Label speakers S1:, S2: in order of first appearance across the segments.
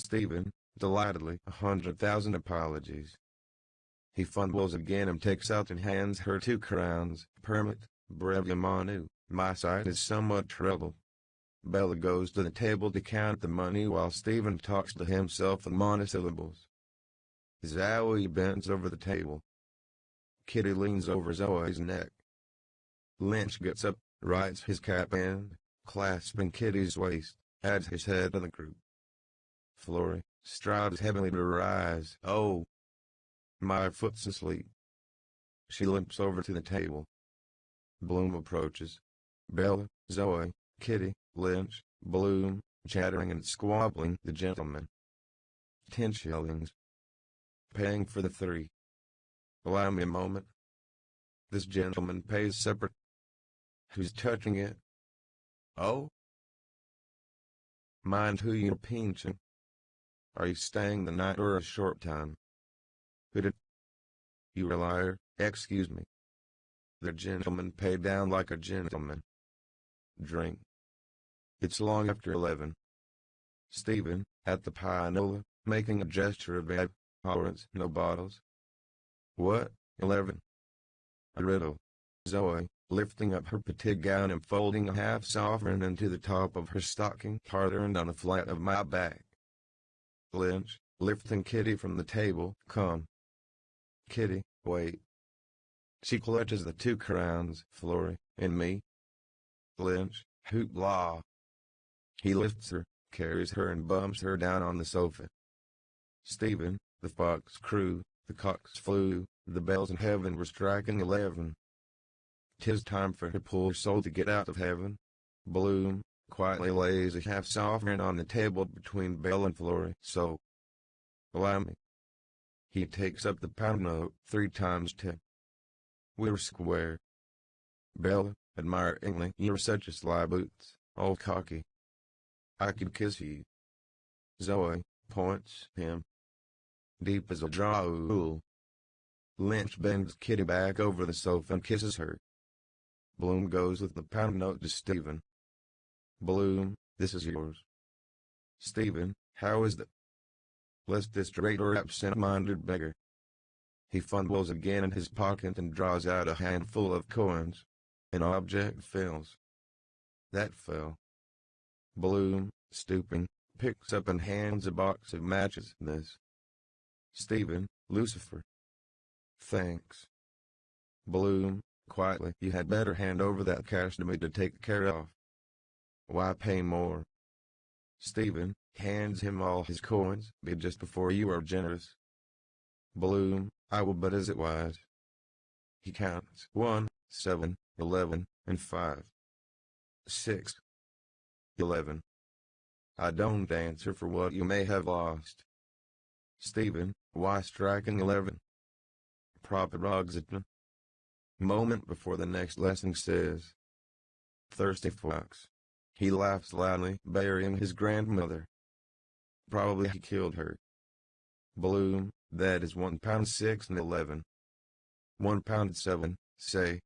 S1: Stephen, delightedly, 100,000 apologies. He fumbles again and takes out and hands her 2 crowns. Permit, brevia manu, my sight is somewhat troubled. Bella goes to the table to count the money while Stephen talks to himself in monosyllables. Zoe bends over the table. Kitty leans over Zoe's neck. Lynch gets up, rights his cap and, clasping Kitty's waist, adds his head to the group. Florrie strives heavily to rise. Oh, my foot's asleep. She limps over to the table. Bloom approaches. Bella, Zoe, Kitty, Lynch, Bloom, chattering and squabbling. The gentleman. 10 shillings. Paying for the 3. Allow me a moment. This gentleman pays separate. Who's touching it? Oh? Mind who you're pinching. Are you staying the night or a short time? Who did? You a liar, excuse me. The gentleman paid down like a gentleman. Drink. It's long after 11. Stephen, at the pianola, making a gesture of abhorrence. No bottles. What? 11. A riddle. Zoe, lifting up her petite gown and folding a half-sovereign into the top of her stocking, hard-earned on a flat of my back. Lynch, lifting Kitty from the table. Come. Kitty, wait. She clutches the 2 crowns. Florrie, and me. Lynch, hoopla. He lifts her, carries her and bumps her down on the sofa. Stephen, the fox crew, the cocks flew, the bells in heaven were striking 11. 'Tis time for her poor soul to get out of heaven. Bloom quietly lays a half-sovereign on the table between Belle and Florrie. So, allow me. He takes up the pound note. 3 times 10. We're square. Bella, admiringly, you're such a sly boots, all cocky. I could kiss you. Zoe points him. Deep as a draw. Lynch bends Kitty back over the sofa and kisses her. Bloom goes with the pound note to Stephen. Bloom, this is yours. Stephen, how is the... Less distraught or absent-minded beggar. He fumbles again in his pocket and draws out a handful of coins. An object fails. That fell. Bloom, stooping, picks up and hands a box of matches. This. Stephen, Lucifer. Thanks. Bloom, quietly, you had better hand over that cash to me to take care of. Why pay more? Stephen, hands him all his coins. Be just before you are generous. Bloom, I will, but is it wise? He counts. 1, 7, 11, and 5. 6. 11. I don't answer for what you may have lost. Stephen, why striking 11? Proparoxyton. Moment before the next lesson says. Thirsty fox. He laughs loudly, burying his grandmother. Probably he killed her. Bloom, that is £1.6 and 11. £1.7, say.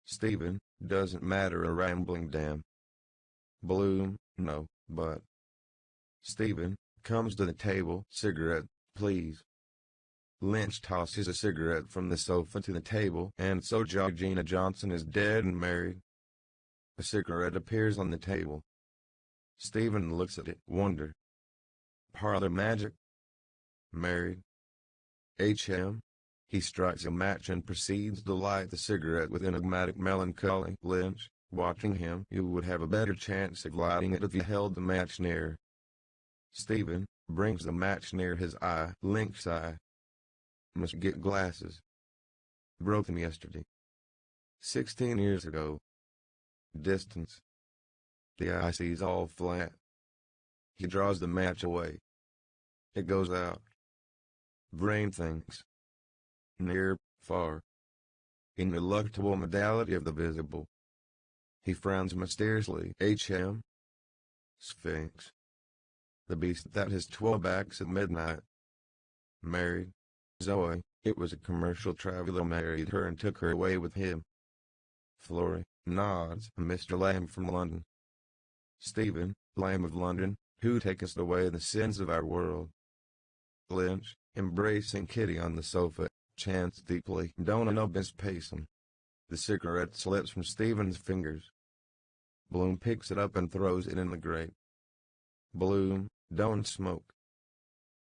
S1: Stephen, doesn't matter a rambling dam. Bloom, no, but. Stephen, comes to the table. Cigarette, please. Lynch tosses a cigarette from the sofa to the table, and so Georgina Johnson is dead and married. A cigarette appears on the table. Stephen looks at it, wonder. Parlor magic. Married. H.M. He strikes a match and proceeds to light the cigarette with enigmatic melancholy. Lynch, watching him, you would have a better chance of lighting it if you held the match near. Stephen brings the match near his eye. Lynch's eye. Must get glasses. Broke them yesterday. 16 years ago. Distance. The eye sees all flat. He draws the match away. It goes out. Brain thinks. Near, far. Ineluctable modality of the visible. He frowns mysteriously. H.M. Sphinx. The beast that has 12 backs at midnight. Married. Zoe, it was a commercial traveler married her and took her away with him. Florrie, nods. Mr. Lamb from London. Stephen, Lamb of London, who takest away the sins of our world. Lynch, embracing Kitty on the sofa, chants deeply, "Don't know Miss Payson." The cigarette slips from Stephen's fingers. Bloom picks it up and throws it in the grate. "Bloom, don't smoke.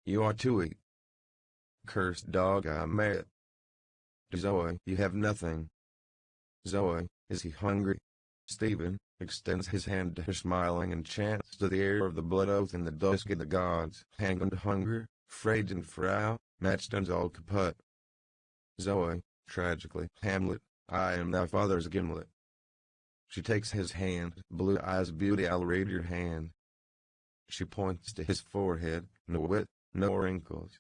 S1: You ought to eat." "Cursed dog, I may." "Zoe, you have nothing." "Zoe, is he hungry?" Stephen extends his hand to her, smiling, and chants to the air of the blood oath in the dusk of the gods, "Hang und Hunger, Fragen Frau, matched uns all kaput." "Zoe," tragically, "Hamlet, I am thy father's gimlet." She takes his hand. "Blue eyes beauty, I'll read your hand." She points to his forehead. "No wit, no wrinkles."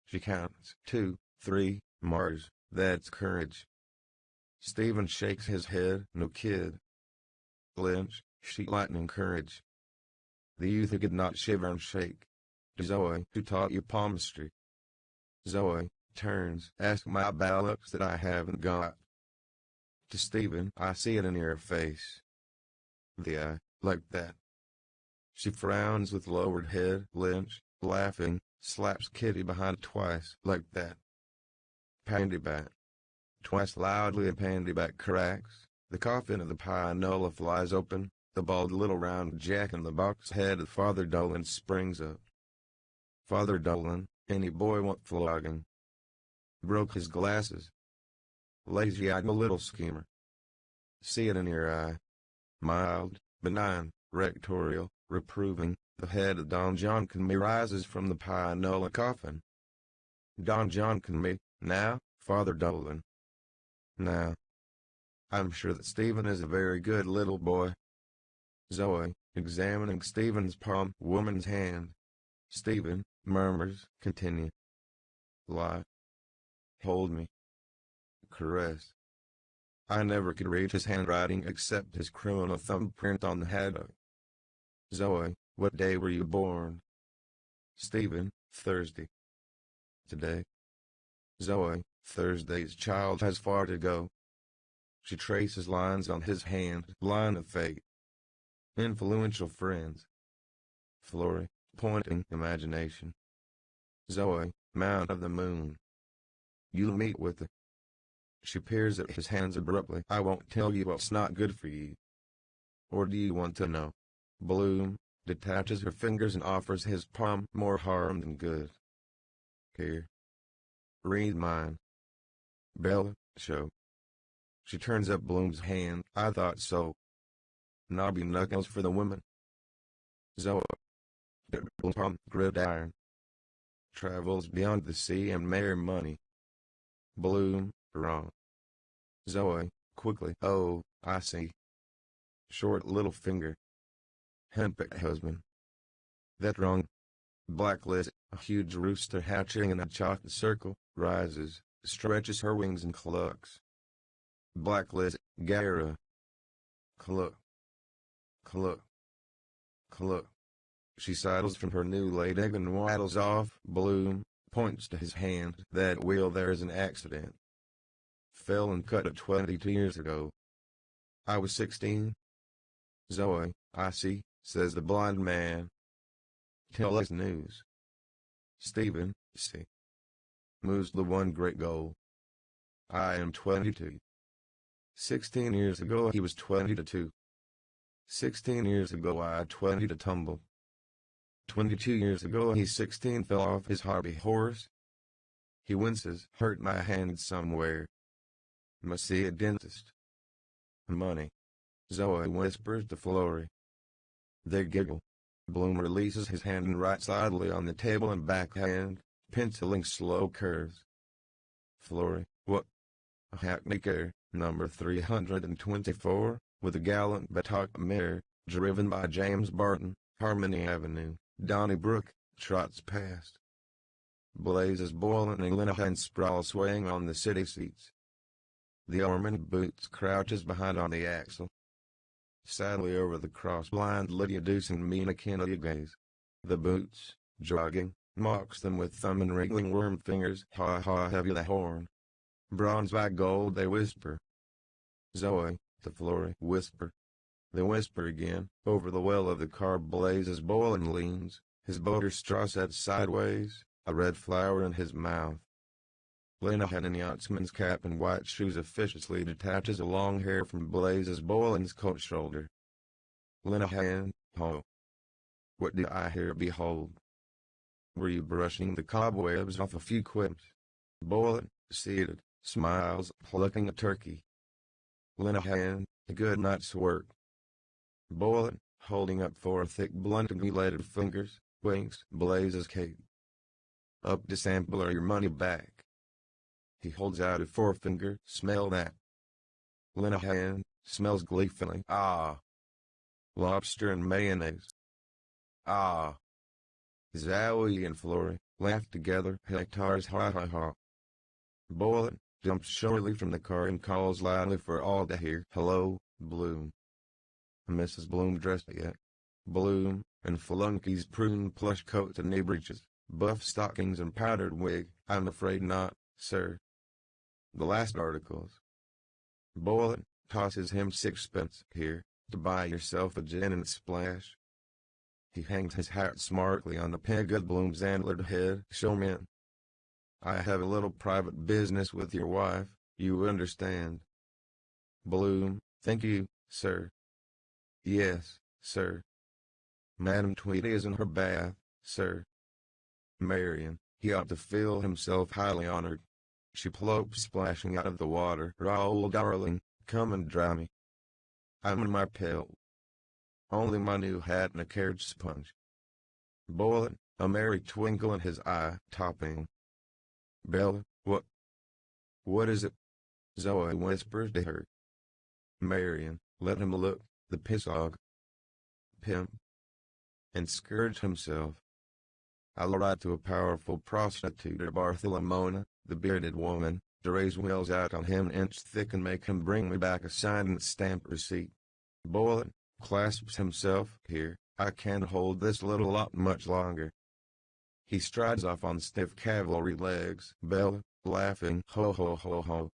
S1: She counts, 2, 3, Mars, that's courage. Stephen shakes his head. "No kid." Lynch, sheet lightning courage. The youth who could not shiver and shake. "Zoe, who taught you palmistry?" Zoe turns. "Ask my ballocks that I haven't got." To Stephen, "I see it in your face." The eye, like that. She frowns with lowered head. Lynch, laughing, slaps Kitty behind twice, like that. Pandybat. Twice loudly, and Pandybat cracks. The coffin of the pianola flies open. The bald little round jack-in-the-box head of Father Dolan springs up. Father Dolan, any boy want flogging. Broke his glasses. Lazy-eyed little schemer. See it in your eye. Mild, benign, rectorial, reproving, the head of Don John Conmee rises from the pianola coffin. "Don John Conmee, now, Father Dolan. Now. I'm sure that Stephen is a very good little boy." Zoe, examining Stephen's palm, woman's hand. Stephen murmurs, "Continue." Lie. "Hold me." Caress. I never could read his handwriting except his criminal thumbprint on the haddock. Zoe, what day were you born? Stephen, Thursday. Today. Zoe, Thursday's child has far to go. She traces lines on his hand, line of fate. Influential friends. Florrie, pointing imagination. Zoe, Mount of the Moon. You'll meet with her. She peers at his hands abruptly. "I won't tell you what's not good for you." "Or do you want to know?" Bloom detaches her fingers and offers his palm. "More harm than good. Here. Read mine." "Bella, show." She turns up Bloom's hand. "I thought so." "Knobby knuckles for the women." Zoe. Bloom's palm, gridiron. "Travels beyond the sea and mere money." Bloom, wrong. Zoe, quickly. "Oh, I see. Short little finger. Henpecked husband." "That wrong." Blacklist, a huge rooster hatching in a chalk circle, rises, stretches her wings and clucks. Blacklist, Gara. Cluck. Cluck. Cluck. She sidles from her new laid egg and waddles off. Bloom points to his hand. "That wheel there is an accident. Fell and cut it 22 years ago. I was 16. Zoe, "I see," says the blind man. "Tell us news." Stephen, see. Moves the one great goal. "I am 22. 16 years ago he was 22. 16 years ago I 20 to tumble. 22 years ago he 16 fell off his hobby horse." He winces. "Hurt my hand somewhere. Must see a dentist." "Money." Zoe whispers to Florrie. They giggle. Bloom releases his hand and writes idly on the table and backhand, penciling slow curves. Florrie, "What?" "A hackney care, number 324, with a gallant Batok mare, driven by James Barton, Harmony Avenue, Donnybrook, trots past. Blazes boiling and Linehan sprawl swaying on the city seats. The Ormond boots crouches behind on the axle. Sadly over the cross blind Lydia Deuce and Mina Kennedy gaze. The boots, jogging, mocks them with thumb and wriggling worm fingers. "Ha ha, have you the horn?" "Bronze by gold," they whisper. Zoe, to Florrie, whisper. They whisper again. Over the well of the car blazes boiling leans, his boater straw set sideways, a red flower in his mouth. Linehan in yachtsman's cap and white shoes officiously detaches a long hair from Blazes Boylan's coat shoulder. Linehan, ho. What do I here behold? Were you brushing the cobwebs off a few quips? Boylan, seated, smiles, plucking a turkey. Linehan, a good night's work. Boylan, holding up four thick blunt ungulated fingers, winks, Blazes cake. Up to sampler your money back. He holds out a forefinger. Smell that. Linehan smells gleefully. Ah. Lobster and mayonnaise. Ah. Zoe and Flory laugh together. Hectares ha ha ha. Boylan jumps surely from the car and calls loudly for all to hear. Hello, Bloom. Mrs. Bloom dressed yet. Bloom, and Flunky's prune plush coat and knee breeches, buff stockings and powdered wig. I'm afraid not, sir. The last articles. Boylan tosses him sixpence. Here, to buy yourself a gin and splash. He hangs his hat smartly on the peg of Bloom's antlered head. Show me in. I have a little private business with your wife, you understand. Bloom, thank you, sir. Yes, sir. Madam Tweedy is in her bath, sir. Marion, he ought to feel himself highly honored. She plopes splashing out of the water. Raoul darling, come and dry me. I'm in my pail. Only my new hat and a carriage sponge. Boylan, a merry twinkle in his eye, topping. Bella, what is it? Zoe whispers to her. Marion, let him look, the pissog. Pimp. And scourge himself. I'll write to a powerful prostitute at Barthelona, the bearded woman, to raise wheels out on him an inch thick and make him bring me back a signed and stamped receipt. Boylan clasps himself. Here, I can't hold this little lot much longer. He strides off on stiff cavalry legs. Bella, laughing, ho ho ho ho.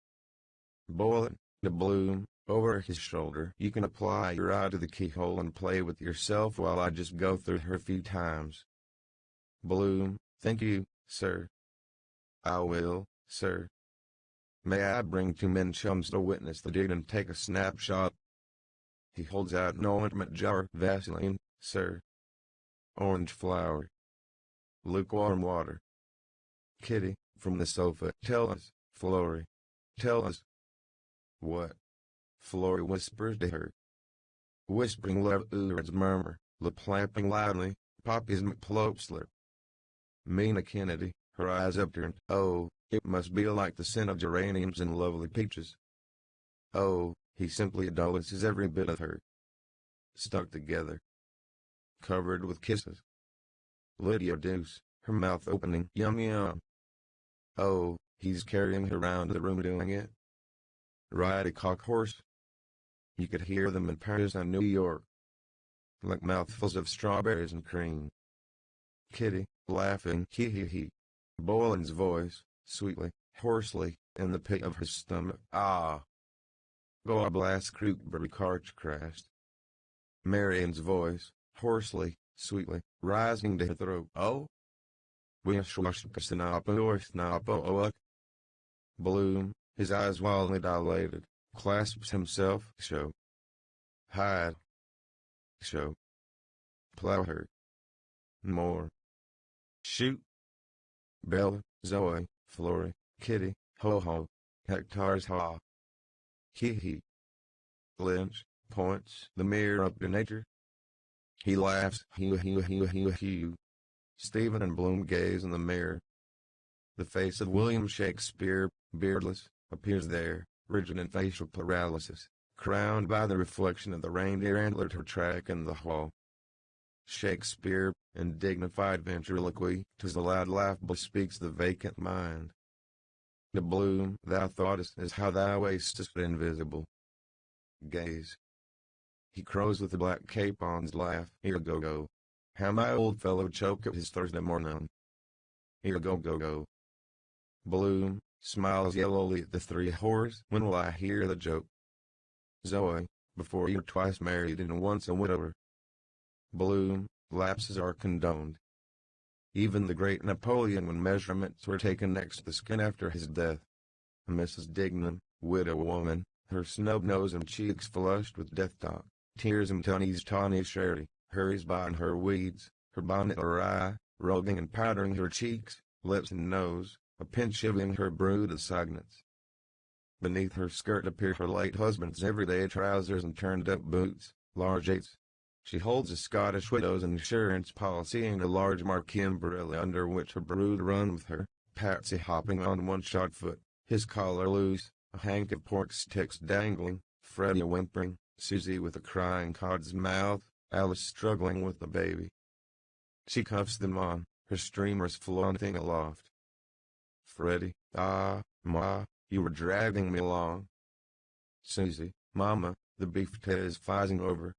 S1: Boylan, to Bloom, over his shoulder. You can apply your eye to the keyhole and play with yourself while I just go through her a few times. Bloom, thank you, sir. I will, sir. May I bring 2 men chums to witness the deed and take a snapshot? He holds out an ointment jar. Vaseline, sir. Orange flower. Lukewarm water. Kitty, from the sofa. Tell us, Flory. Tell us. What? Flory whispers to her. Whispering words murmur, lapping loudly, Poppy's McPlopesler. Mina Kennedy, her eyes upturned. Oh, it must be like the scent of geraniums and lovely peaches. Oh, he simply adolesces every bit of her. Stuck together. Covered with kisses. Lydia Deuce, her mouth opening. Yum yum. Oh, he's carrying her round the room doing it. Ride a cock horse. You could hear them in Paris and New York. Like mouthfuls of strawberries and cream. Kitty, laughing, hee hee hee. Boylan's voice, sweetly, hoarsely, in the pit of her stomach. Ah! Go a blast Crookbury carch crashed. Marion's voice, hoarsely, sweetly, rising to her throat. Oh? Bloom, his eyes wildly dilated, clasps himself. Show. Hide. Show. Plow her. More. Shoot. Bella, Zoe, Flory, Kitty, ho ho, hectares ha. Hee hee. Lynch points the mirror up to nature. He laughs. Hew. Stephen and Bloom gaze in the mirror. The face of William Shakespeare, beardless, appears there, rigid in facial paralysis, crowned by the reflection of the reindeer antlered her track in the hall. Shakespeare, in dignified ventriloquy, 'tis the loud laugh bespeaks the vacant mind. To Bloom, thou thoughtest as how thou wastest invisible. Gaze. He crows with the black cape on's laugh. Here go. How my old fellow choke at his Thursday morning. Here go. Bloom smiles yellowly at the 3 whores. When will I hear the joke? Zoe, before you're twice married and once a widower. Bloom, lapses are condoned. Even the great Napoleon, when measurements were taken next to the skin after his death. Mrs. Dignan, widow woman, her snub nose and cheeks flushed with death talk, tears and Tony's tawny sherry, hurries by in her weeds, her bonnet awry, rubbing and powdering her cheeks, lips and nose, a pinch shiving her brood of cygnets. Beneath her skirt appear her late husband's everyday trousers and turned-up boots, large eights. She holds a Scottish widow's insurance policy and a large marquee umbrella under which her brood run with her, Patsy hopping on one shod foot, his collar loose, a hank of pork sticks dangling, Freddie whimpering, Susie with a crying cod's mouth, Alice struggling with the baby. She cuffs them on, her streamers flaunting aloft. Freddie, ah, Ma, you were dragging me along. Susie, Mama, the beefsteak is fizzing over.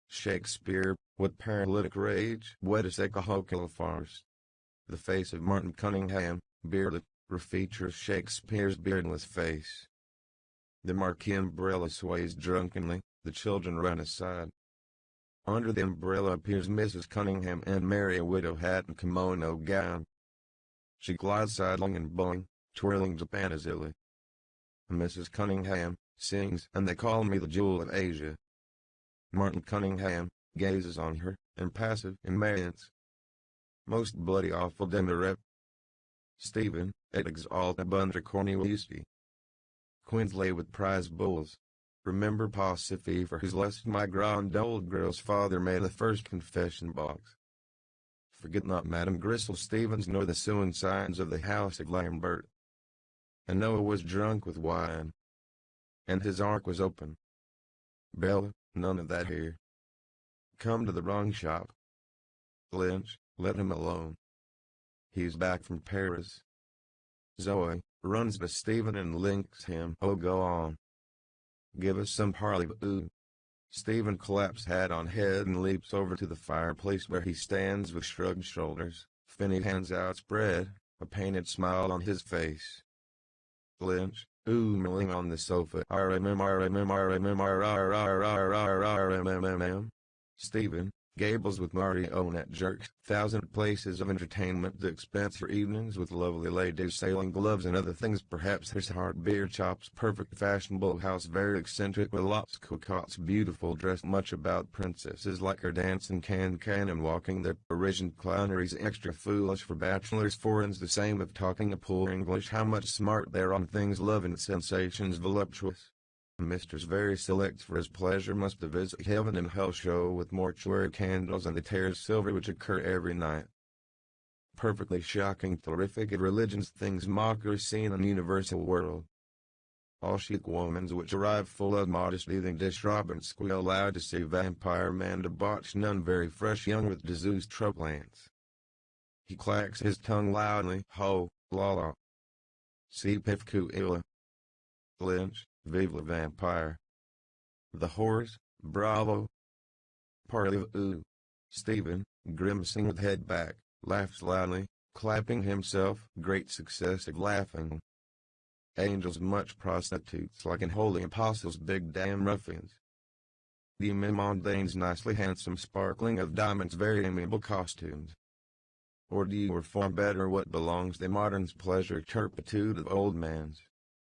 S1: Shakespeare, what paralytic rage, what a psychohocular farce. The face of Martin Cunningham, bearded, refeatures Shakespeare's beardless face. The marquee umbrella sways drunkenly, the children run aside. Under the umbrella appears Mrs. Cunningham and Mary, a widow hat and kimono gown. She glides sidelong and bowing, twirling Japanizilly. Mrs. Cunningham sings, and they call me the jewel of Asia. Martin Cunningham gazes on her, impassive in annoyance. Most bloody awful demirep. Stephen, et exalt abundre cornuisi. Quinsley with prize bulls. Remember Pacifi, for whose lust my grand old girl's father made the first confession box. Forget not Madame Grisel Stevens nor the suing signs of the house of Lambert. And Noah was drunk with wine. And his ark was open. Bella, none of that here. Come to the wrong shop. Lynch, let him alone. He's back from Paris. Zoe, runs to Stephen and links him. Oh, go on. Give us some parley-vous. Stephen claps hat on head and leaps over to the fireplace where he stands with shrugged shoulders, finny hands outspread, a painted smile on his face. Lynch, milling on the sofa. Stephen, gables with marionette jerks, 1,000 places of entertainment to expense for evenings with lovely ladies, sailing gloves and other things. Perhaps there's hard beer chops, perfect fashionable house, very eccentric with lots of cocottes, beautiful dress, much about princesses like her dancing can and walking their Parisian clowneries, extra foolish for bachelors, foreigners the same of talking a poor English, how much smart they're on things, love and sensations voluptuous. Mister's very select for his pleasure must visit heaven and hell show with mortuary candles and the tears silver which occur every night. Perfectly shocking, terrific, religions things, mockery scene and universal world. All chic womans which arrive full of modesty, then disrobe and squeal loud to see vampire man debauched, none very fresh, young with diseased troublants. He clacks his tongue loudly, ho, la la. Si pifku illa. Lynch, vive le vampire. The horse, bravo. Parlez-vous. Stephen, grimacing with head back, laughs loudly, clapping himself, great success of laughing. Angels much prostitutes like in holy apostles, big damn ruffians. The mondaines nicely handsome, sparkling of diamonds, very amiable costumes. Or do you reform better what belongs the modern's pleasure turpitude of old man's?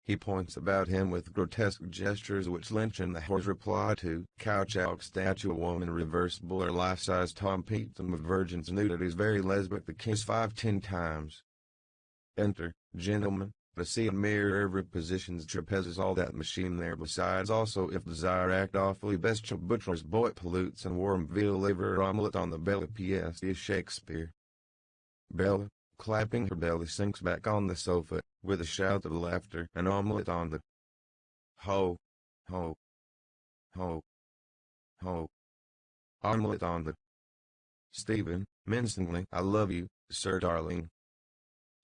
S1: He points about him with grotesque gestures which Lynch and the horse reply to. Couch elk statue, a woman reversible or life-size Tom Peetum of virgin's nudities, very lesbic, the kiss 5-10 times. Enter, gentlemen, to see a mirror every position's trapezes, all that machine there besides, also if desire act awfully bestial butcher's boy pollutes and warm veal liver omelette on the belly. P.S. is Shakespeare. Bella, clapping her belly, sinks back on the sofa, with a shout of laughter, an omelette on the ho, ho, ho, ho, omelette on the. Stephen, mincingly, I love you, sir darling.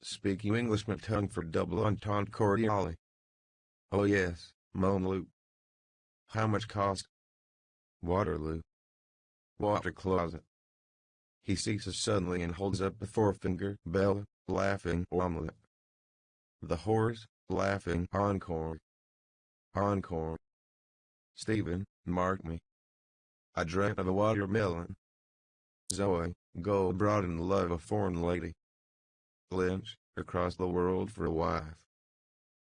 S1: Speak you Englishman, tongue for double entente cordiale. Oh yes, Monloop. How much cost? Waterloo. Water closet. He ceases suddenly and holds up the forefinger. Bella, laughing, omelette. The horse, laughing, encore. Encore. Stephen, mark me. I dreamt of a watermelon. Zoe, go abroad and love a foreign lady. Lynch, across the world for a wife.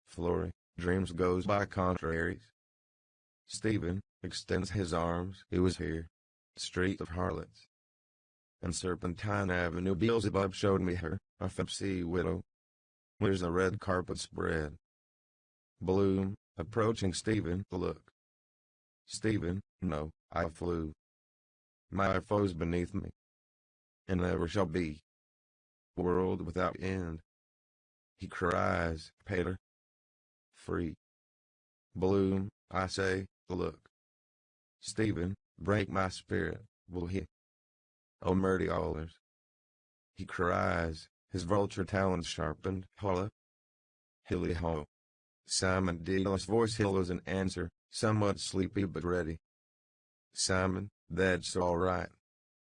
S1: Flory, dreams goes by contraries. Stephen, extends his arms. It was here. Street of Harlots. And Serpentine Avenue. Beelzebub showed me her, a Fepsy widow. Where's the red carpet spread? Bloom, approaching Stephen. Look. Stephen, no, I flew. My foes beneath me. And never shall be. World without end. He cries, Pater. Free. Bloom, I say, look. Stephen, break my spirit, will he? O murdy alders. He cries, his vulture talons sharpened, holla. Hilly ho. Simon Deal's voice hillows an answer, somewhat sleepy but ready. Simon, that's all right.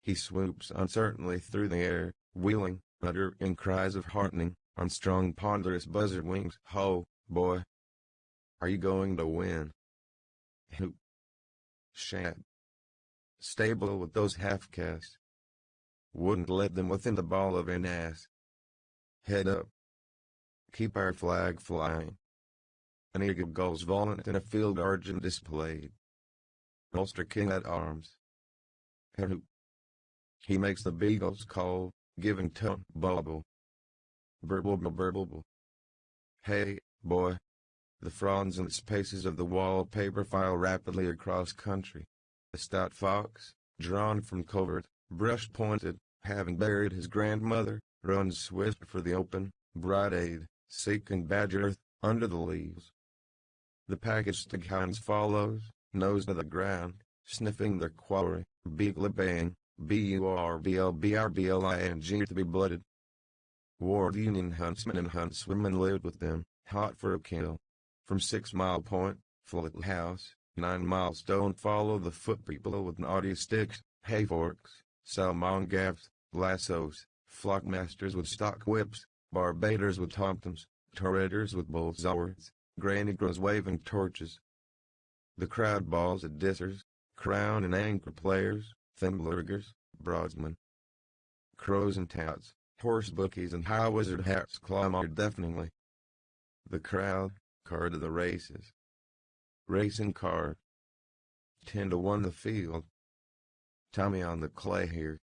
S1: He swoops uncertainly through the air, wheeling, uttering cries of heartening, on strong ponderous buzzard wings. Ho, boy. Are you going to win? Who? Shan't. Stable with those half-castes. Wouldn't let them within the ball of an ass. Head up. Keep our flag flying. An eagle gulls volant in a field argent displayed. Ulster king at arms. Who? He makes the beagles call, giving tone, bubble. Burble, burble. Hey, boy. The fronds and spaces of the wallpaper file rapidly across country. A stout fox, drawn from covert, brush-pointed, having buried his grandmother, runs swift for the open, bright-eyed, seeking badger earth, under the leaves. The packaged staghounds follows, nose to the ground, sniffing their quarry, beagle baying, burblbling to be blooded. Ward Union huntsmen and huntswomen lived with them, hot for a kill. From 6 Mile Point, Float House, 9 miles don't follow the foot people with naughty sticks, hayforks, salmon gaffs, lassos, flockmasters with stock whips, barbators with tomtoms, torretors with bullswords, granny girls waving torches. The crowd balls at dissers, crown and anchor players, thimbleriggers, broadsmen. Crows and touts, horse bookies and high wizard hats clamor deafeningly. The crowd, card of the races. Racing card. 10-1 the field. Tommy on the clay here.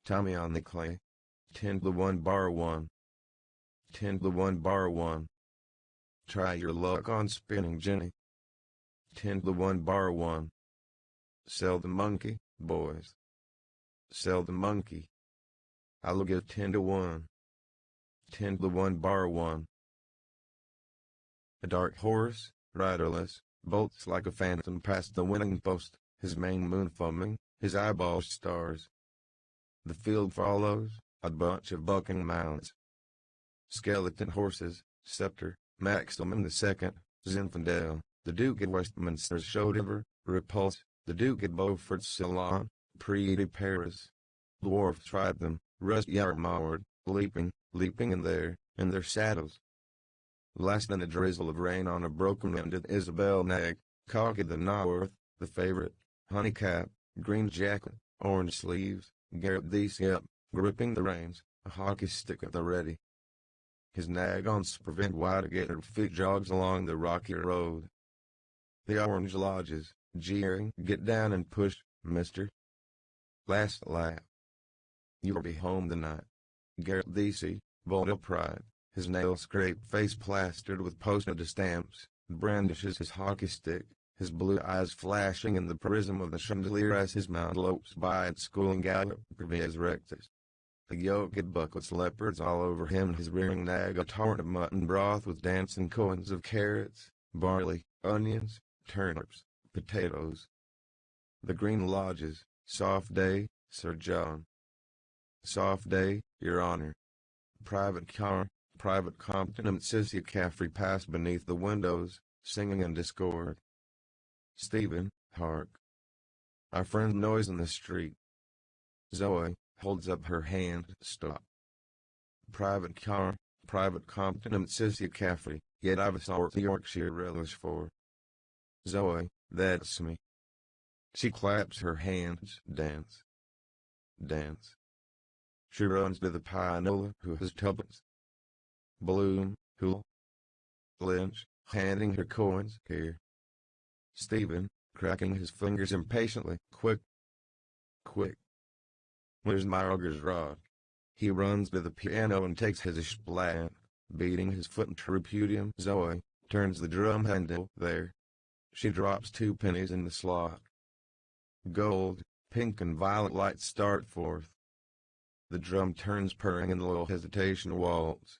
S1: Tommy on the clay. 10-1 bar 1. 10-1 bar 1. Try your luck on spinning Jenny. 10-1 bar 1. Sell the monkey, boys. Sell the monkey. I'll give 10-1. 10-1 bar 1. A dark horse, riderless, bolts like a phantom past the winning post, his mane moon foaming, his eyeballs stars. The field follows, a bunch of bucking mounts. Skeleton horses, Scepter, Maximum II, Zinfandel, the Duke at Westminster's Chaudiver, Repulse, the Duke at Beaufort's Ceylon, Prix Paris. Dwarfs tried them, rusty armored, leaping in their saddles. Less than a drizzle of rain on a broken-ended Isabel nag, Cocky the North, the favorite, honey cap, green jacket, orange sleeves, Garrett Deasy up, gripping the reins, a hockey stick at the ready. His nag on prevent wide to get her feet jogs along the rocky road. The orange lodges, jeering, get down and push, mister. Last lap. You'll be home tonight. Garrett Deasy, bold upright, his nail-scraped face plastered with postage stamps, brandishes his hockey stick, his blue eyes flashing in the prism of the chandelier as his mount lopes by at schooling gallop, Gravias rectus. The yoked buckets leopards all over him, his rearing nag a torrent of mutton broth with dancing coins of carrots, barley, onions, turnips, potatoes. The green lodges, soft day, Sir John. Soft day, Your Honor. Private car, Private Compton and Sissy Caffrey passed beneath the windows, singing in discord. Stephen, hark. Our friend noise in the street. Zoe holds up her hand. Stop. Private car, Private Compton and Sissy Caffrey, yet I've a sort of Yorkshire relish for. Zoe, that's me. She claps her hands. Dance. Dance. She runs to the pianola who has tuppence. Bloom, who? Lynch, handing her coins. Here. Stephen, cracking his fingers impatiently. Quick. Quick. Where's my ogre's rod? He runs to the piano and takes his splat, beating his foot into repudium. Zoe turns the drum handle. There. She drops 2 pennies in the slot. Gold, pink and violet lights start forth. The drum turns, purring in low hesitation waltz.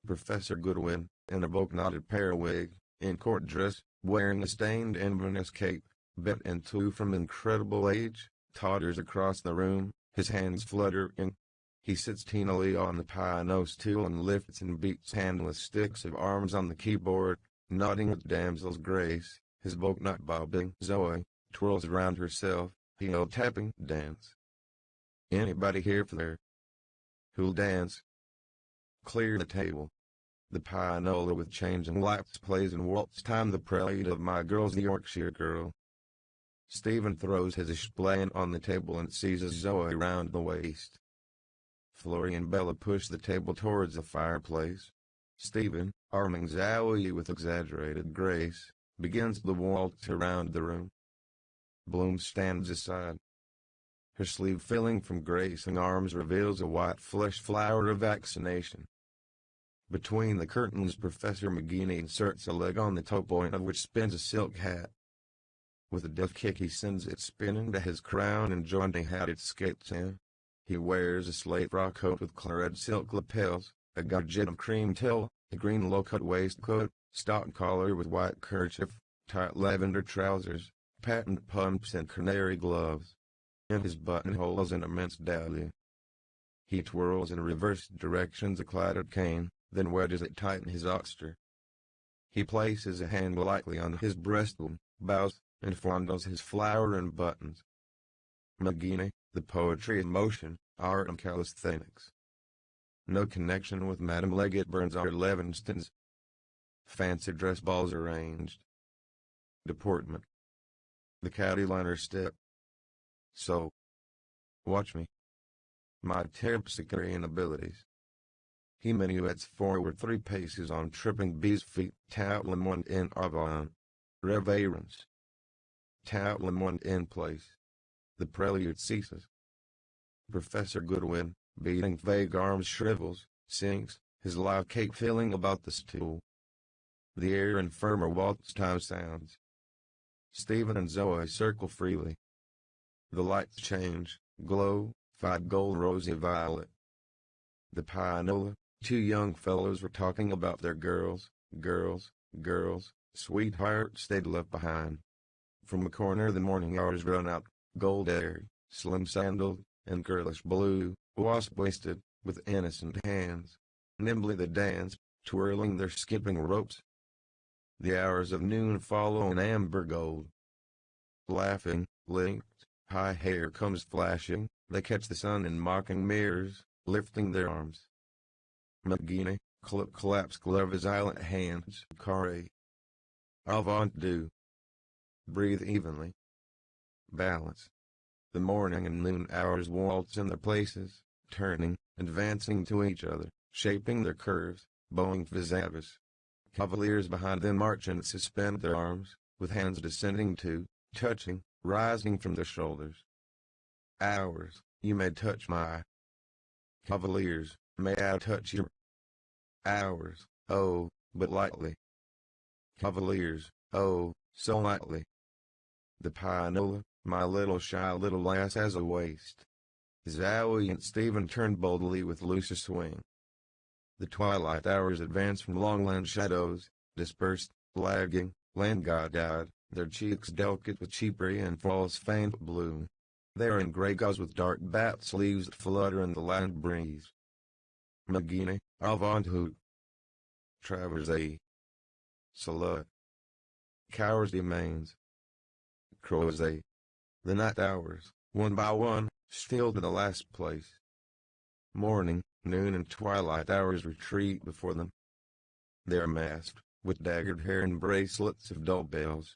S1: Professor Goodwin, in a bow-knotted periwig, in court dress, wearing a stained Inverness cape, bent in two from incredible age, totters across the room, his hands fluttering. He sits tenally on the piano stool and lifts and beats handless sticks of arms on the keyboard, nodding with damsel's grace, his bow-knot bobbing. Zoe twirls around herself, heel tapping. Dance. Anybody here for there? Who'll dance? Clear the table. The pianola with changing lights plays in waltz time the prelude of My Girl's Yorkshire Girl. Stephen throws his splat on the table and seizes Zoe round the waist. Florrie and Bella push the table towards the fireplace. Stephen, arming Zoe with exaggerated grace, begins the waltz around the room. Bloom stands aside. Her sleeve filling from gracing arms reveals a white flesh flower of vaccination. Between the curtains Professor McGeaney inserts a leg on the toe point of which spins a silk hat. With a deft kick he sends it spinning to his crown and jaunty hat it skates in. He wears a slate frock coat with claret silk lapels, a gorget of cream tulle, a green low-cut waistcoat, stock collar with white kerchief, tight lavender trousers, patent pumps and canary gloves. In his buttonhole is an immense dahlia. He twirls in reverse directions a clattered cane, then wedges it tight in his oxter. He places a hand lightly on his breastbone, bows, and fondles his flower and buttons. McGeaney, The Poetry in Motion, Art and Calisthenics. No connection with Madame Leggett Burns or Levinston's. Fancy dress balls arranged. Deportment. The Caddy-liner step. So. Watch me. My terpsichorean abilities. He minuets forward 3 paces on tripping bee's feet. Tout le monde en avant. Reverence. Tout le monde in place. The prelude ceases. Professor Goodwin, beating vague arms shrivels, sinks, his live cape filling about the stool. The air and firmer waltz time sounds. Stephen and Zoe circle freely. The lights change, glow, fade gold rosy violet. The pianola, 2 young fellows were talking about their girls, sweethearts they'd left behind. From a corner the morning hours run out, gold-haired, slim-sandaled, and girlish blue, wasp-waisted, with innocent hands. Nimbly they dance, twirling their skipping ropes. The hours of noon follow in amber gold. Laughing, linked, high hair comes flashing, they catch the sun in mocking mirrors, lifting their arms. McGeaney, claps glove his silent hands. Carré. Avant do. Breathe evenly. Balance. The morning and noon hours waltz in their places, turning, advancing to each other, shaping their curves, bowing vis-a-vis. Cavaliers behind them march and suspend their arms, with hands descending to, touching, rising from their shoulders. Hours, you may touch my. Cavaliers, may I touch your. Hours, oh, but lightly. Cavaliers, oh, so lightly. The pianola, my little shy little lass has a waist. Zoe and Stephen turn boldly with looser swing. The twilight hours advance from longland shadows, dispersed, lagging, land-god-eyed, their cheeks delicate with cheapery and false faint bloom. They are in grey gauze with dark bat sleeves that flutter in the land breeze. McGeaney, avant hoot. Traversée. Salut. Cowardly mains. Crozet. The night hours, one by one, steal to the last place. Morning, noon and twilight hours retreat before them. They are masked, with daggered hair and bracelets of dull bells.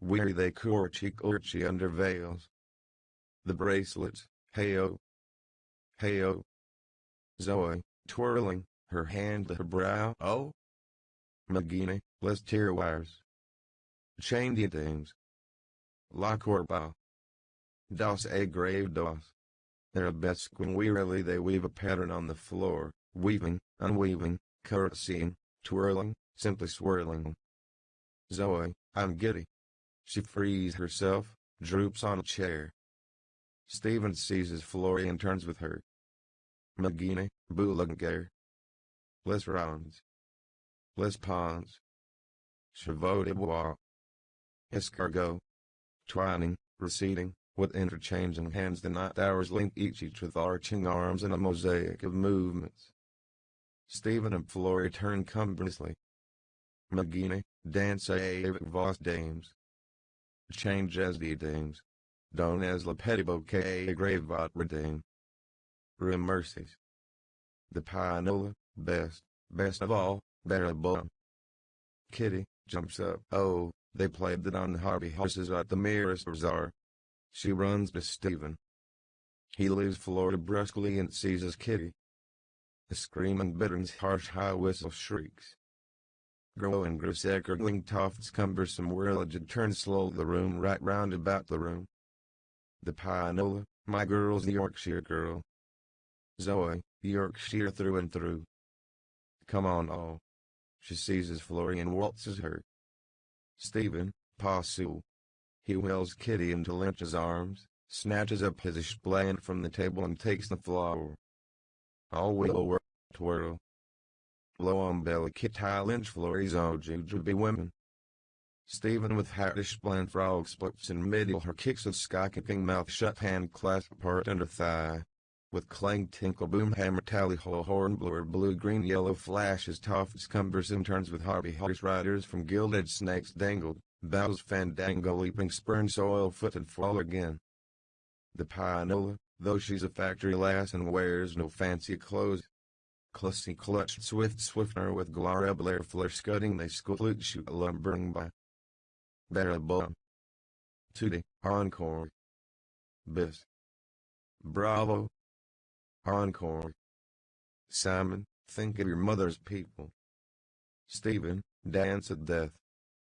S1: weary they corchi under veils. The bracelets, hey-oh, hey-oh. Zoe, twirling, her hand to her brow. Oh, Magini, les tear wires. Chained things. La corba. Das a grave dos. Arabesque when wearily they weave a pattern on the floor, weaving, unweaving, curtsying, twirling, simply swirling. Zoe, I'm giddy. She frees herself, droops on a chair. Stephen seizes Florian and turns with her. Magini, Boulanger. Les rounds. Les ponds. Chevaux de bois. Escargot. Twining, receding, with interchanging hands the night hours link each with arching arms in a mosaic of movements. Stephen and Florian turn cumbrously. Magini, dance avec vos dames. Change as the dames. Don as la petit bouquet grave votre redame. Mercies. The pianola, best of all, bearable. Kitty, jumps up. Oh, they played that on the Harvey horses at the Mirrors Bazaar. She runs to Stephen. He leaves Florida brusquely and seizes Kitty. A screaming bitterns harsh high whistle shrieks. Growing grosser gurgling tofts cumbersome whirligid turns slowly the room right round about the room. The pianola, my girl's the Yorkshire girl. Zoe, Yorkshire through and through. Come on all. She seizes Florian and waltzes her. Stephen, Passu. He wheels Kitty into Lynch's arms, snatches up his explain from the table and takes the floor. All wheel work, twirl. Blow on belly Kitty Lynch Florie's own jujube women. Stephen with hardish blend frog splits in middle her kicks of sky-kicking mouth shut hand clasp part under thigh. With clang tinkle boom hammer tally ho horn blower blue green yellow flashes tofts cumbersome turns with Harvey horse riders from gilded snakes dangled, bows fandango leaping spurn soil footed fall again. The pianola, though she's a factory lass and wears no fancy clothes. Clussy clutched swiftner with Gloria Blair flare scudding they scoot shoot lumbering by. Bearable. Tutti, encore. Bis. Bravo. Encore. Simon, think of your mother's people. Stephen, dance at death.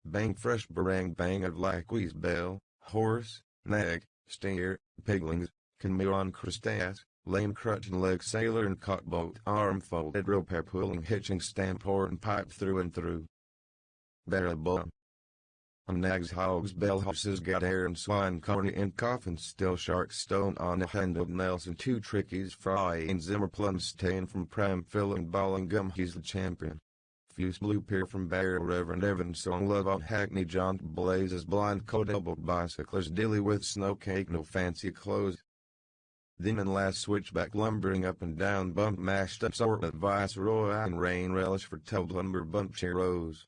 S1: Bang fresh barang bang of laque's bell, horse, nag, steer, piglings, canoe crustas, lame crutch and leg sailor and cockboat arm folded rope hair pulling hitching stamp horn pipe through and through. Bearable. On nags hogs bell horses got hair and swine corny and coffins still shark stone on a handled Nelson two trickies fry and Zimmer plum stain from prime fill and ball and gum he's the champion. Fuse blue peer from Barrel Reverend Evans song love on Hackney John blazes blind coat elbowed bicyclers dilly with snow cake no fancy clothes. Then and last switchback lumbering up and down bump mashed up assortment viceroy and rain relish for tub lumber bump cheeros.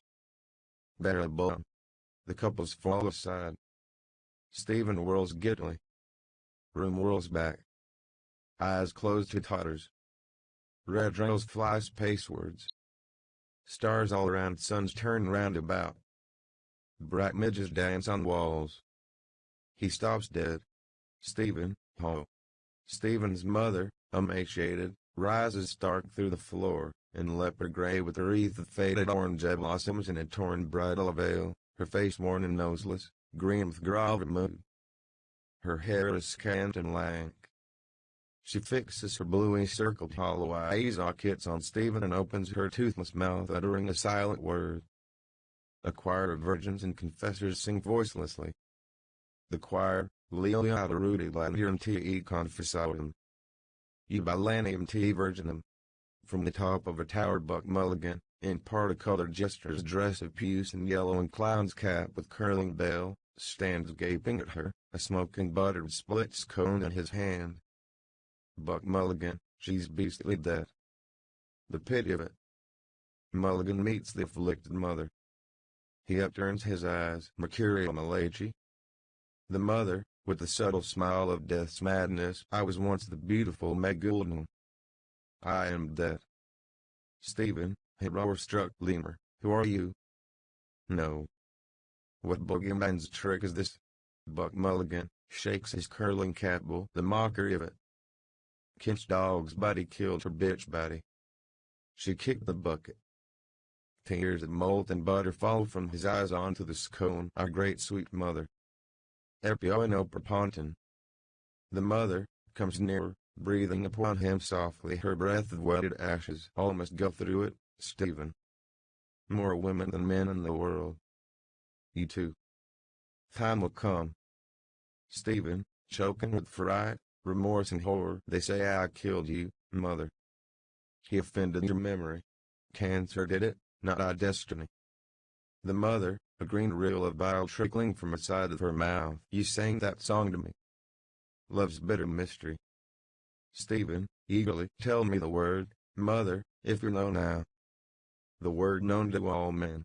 S1: Bearable. The couples fall aside. Stephen whirls giddily. Room whirls back. Eyes closed to totters. Red rails fly spacewards. Stars all around suns turn round about. Bright midges dance on walls. He stops dead. Stephen, ho. Stephen's mother, emaciated, rises stark through the floor, in leopard gray with a wreath of faded orange blossoms and a torn bridal veil. Her face worn and noseless, green with grave mood. Her hair is scant and lank. She fixes her bluey circled hollow eyes on Stephen and opens her toothless mouth uttering a silent word. A choir of virgins and confessors sing voicelessly. The choir, Lelia Rudy Lanium Te Confessorium. Ubalanium Te Virginum. From the top of a tower Buck Mulligan, in parti-colored gestures dress of puce and yellow and clown's cap with curling bell, stands gaping at her, a smoking buttered splits cone in his hand. Buck Mulligan, she's beastly dead. The pity of it. Mulligan meets the afflicted mother. He upturns his eyes, mercurial malachi. The mother, with the subtle smile of death's madness, I was once the beautiful Meg Goulden. I am dead. Stephen, horror-struck lemur, who are you? No. What boogeyman's trick is this? Buck Mulligan shakes his curling capable, the mockery of it. Kim's dog's body killed her bitch body. She kicked the bucket. Tears of molten butter fall from his eyes onto the scone. Our great sweet mother. Epioino Perponton. The mother comes nearer, breathing upon him softly. Her breath of wetted ashes. All must go through it, Stephen. More women than men in the world. You too. Time will come. Stephen, choking with fright, remorse and horror. They say I killed you, mother. He offended your memory. Cancer did it, not our destiny. The mother, a green rill of bile trickling from the side of her mouth. You sang that song to me. Love's bitter mystery. Stephen, eagerly, tell me the word, mother, if you know now. The word known to all men.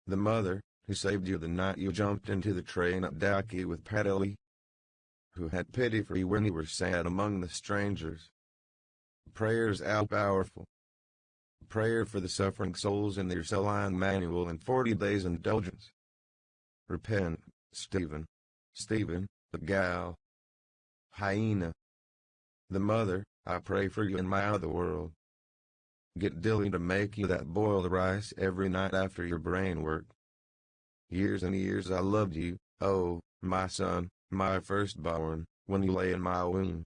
S1: The mother, who saved you the night you jumped into the train at Daki with Padley. Who had pity for you when you were sad among the strangers. Prayers all powerful. Prayer for the suffering souls in their saline manual and 40 days indulgence. Repent, Stephen. Stephen, the gal. Hyena. The mother, I pray for you in my other world. Get Dilly to make you that boiled rice every night after your brain work. Years and years I loved you, oh, my son, my firstborn, when you lay in my womb.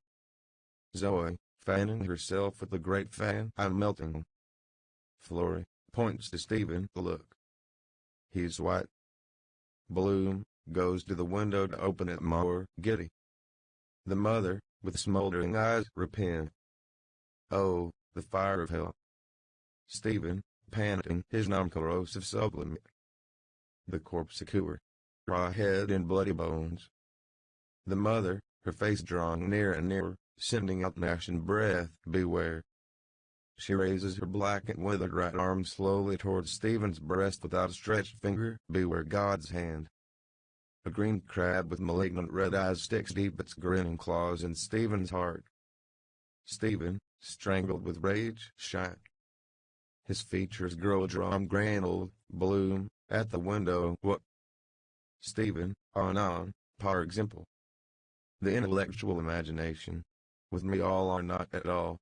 S1: Zoe, fanning herself with the great fan. I'm melting. Florrie points to Stephen to look. He's white. Bloom goes to the window to open it more, giddy. The mother, with smoldering eyes, repent. Oh, the fire of hell. Stephen, panting, his non-corrosive sublimate. The corpse secure. Raw head and bloody bones. The mother, her face drawing nearer and nearer, sending out gnashing breath, beware. She raises her black and withered right arm slowly towards Stephen's breast with outstretched finger, beware God's hand. A green crab with malignant red eyes sticks deep its grinning claws in Stephen's heart. Stephen, strangled with rage, shine. His features grow drawn granuled, Bloom, at the window. What? Stephen, on, par example. The intellectual imagination. With me all are not at all.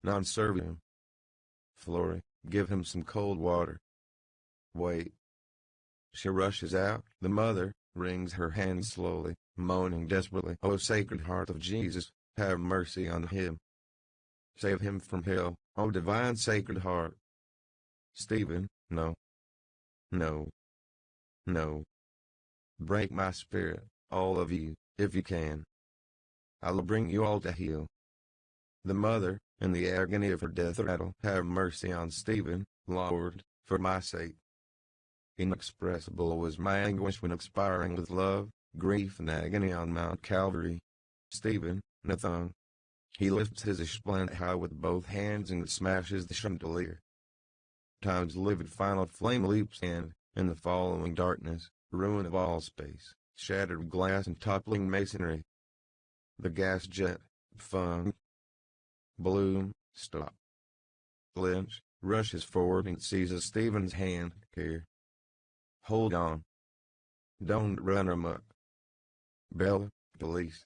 S1: Non-servium. Florrie, give him some cold water. Wait. She rushes out. The mother wrings her hands slowly, moaning desperately. O Sacred Heart of Jesus, have mercy on him. Save him from hell, O Divine Sacred Heart. Stephen, no. No. No. Break my spirit, all of you, if you can. I'll bring you all to heel. The mother, in the agony of her death rattle, have mercy on Stephen, Lord, for my sake. Inexpressible was my anguish when expiring with love, grief and agony on Mount Calvary. Stephen, Nathan. He lifts his esplanade high with both hands and smashes the chandelier. Time's livid final flame leaps and, in the following darkness, ruin of all space, shattered glass and toppling masonry. The gas jet, fung. Bloom, stop. Lynch, rushes forward and seizes Stephen's hand. Here. Hold on. Don't run amok. Bella, police.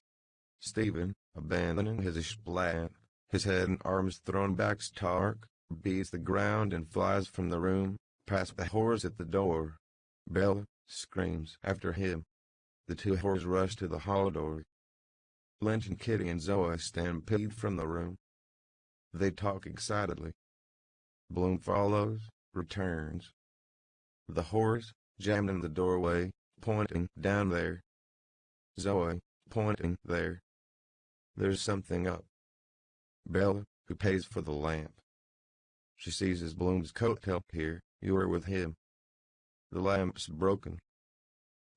S1: Stephen, abandoning his esplanade, his head and arms thrown back stark, beats the ground and flies from the room, past the whores at the door. Bella screams after him. The two whores rush to the hall door. Lynch and Kitty and Zoe stampede from the room. They talk excitedly. Bloom follows, returns. The whores, jammed in the doorway, pointing down there. Zoe, pointing there. There's something up. Bella, who pays for the lamp. She seizes Bloom's coattail. Here, you are with him. The lamp's broken.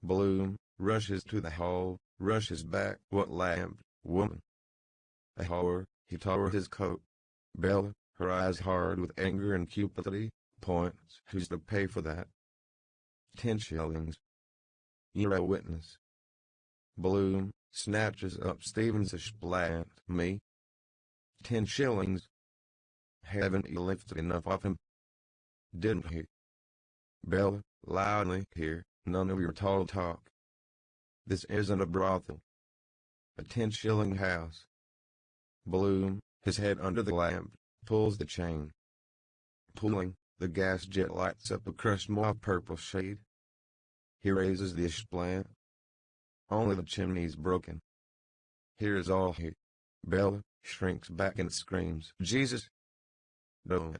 S1: Bloom rushes to the hall, rushes back. What lamp, woman? A whore, he tore his coat. Bella, her eyes hard with anger and cupidity, points. Who's to pay for that? 10 shillings. You're a witness. Bloom snatches up Stephen's esplanade. Me? 10 shillings? Haven't you lifted enough off him? Didn't he? Bella, loudly. Here, None of your tall talk. This isn't a brothel. A 10-shilling house. Bloom, his head under the lamp, pulls the chain. Pulling, the gas jet lights up a crushed mauve purple shade. He raises the ashplant. Only the chimney's broken. Here's all he. Bella shrinks back and screams, "Jesus! Don't!"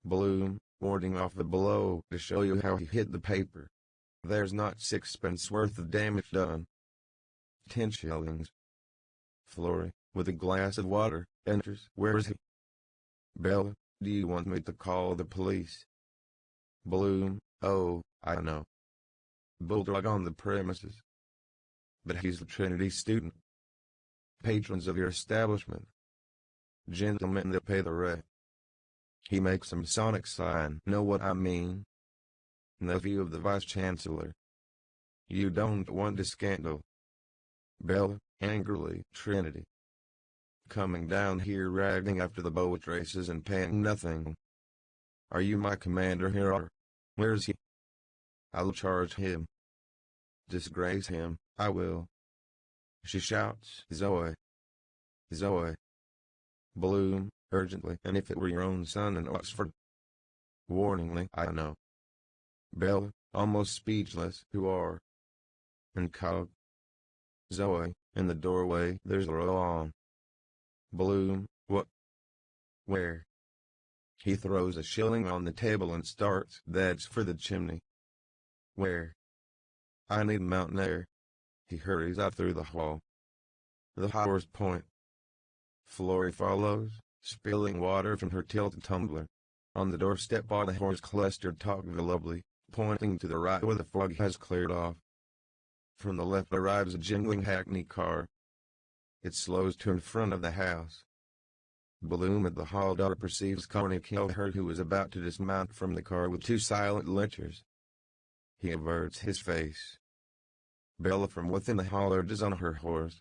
S1: Bloom, warding off the blow to show you how he hit the paper. There's not 6 pence worth of damage done. 10 shillings. Florrie, with a glass of water, enters. Where's he? Bella, do you want me to call the police? Bloom, oh, I know. Bulldog on the premises. But he's a Trinity student. Patrons of your establishment. Gentlemen that pay the rent. He makes a Masonic sign. Know what I mean? Nephew of the Vice-Chancellor. You don't want a scandal. Bella, angrily, Trinity. Coming down here ragging after the boat races and paying nothing. Are you my commander here or? Where's he? I'll charge him. Disgrace him, I will. She shouts, Zoe. Zoe. Bloom, urgently, and if it were your own son in Oxford? Warningly, I know. Bella, almost speechless, who are? And Cobb. Zoe, in the doorway, there's a row on. Bloom, what? Where? He throws a shilling on the table and starts, that's for the chimney. Where? I need mountain air. He hurries out through the hall. The horse point. Florrie follows, spilling water from her tilted tumbler. On the doorstep on the horse clustered talk volubly, pointing to the right where the fog has cleared off. From the left arrives a jingling hackney car. It slows to in front of the house. Bloom at the hall door perceives Connie Kilhurt, who is about to dismount from the car with 2 silent lynchers. He averts his face. Bella from within the hall urges on her horse.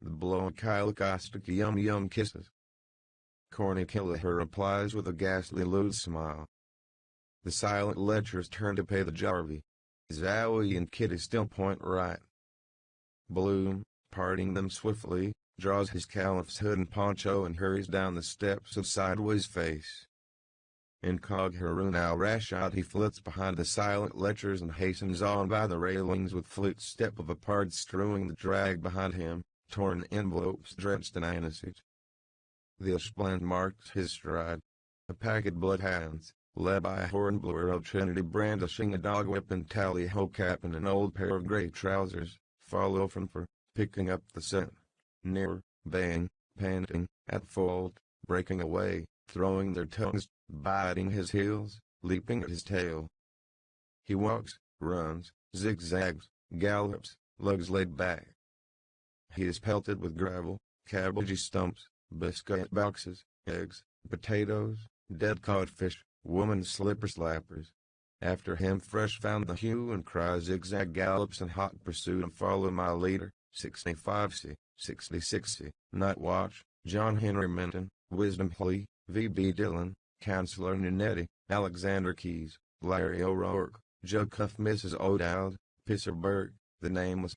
S1: The blown Kyle caustic yum kisses. Corny Kilhurt replies with a ghastly lewd smile. The silent ledgers turn to pay the Jarvey. Zowie and Kitty still point right. Bloom, parting them swiftly, draws his caliph's hood and poncho and hurries down the steps of Sideways Face. Incog Harun al-Rashid he flits behind the silent ledgers and hastens on by the railings with fleet step of a pard strewing the drag behind him, torn envelopes drenched in aniseed. The ashplant marks his stride. A pack of bloodhounds, led by a hornblower of Trinity brandishing a dog whip and tally-ho cap and an old pair of grey trousers, follow from for, picking up the scent. Near, baying, panting, at fault, breaking away, throwing their tongues, biting his heels, leaping at his tail. He walks, runs, zigzags, gallops, legs laid back. He is pelted with gravel, cabbagey stumps, biscuit boxes, eggs, potatoes, dead codfish, woman slipper-slappers. After him fresh found the hue and cry zigzag gallops in hot pursuit and follow my leader, 65C, 66C, Night Watch, John Henry Minton, Wisdom Plea, V.B. Dillon, Counselor Nunetti, Alexander Keyes, Larry O'Rourke, Joe Cuff, Mrs. O'Dowd, Pisserberg, the Nameless,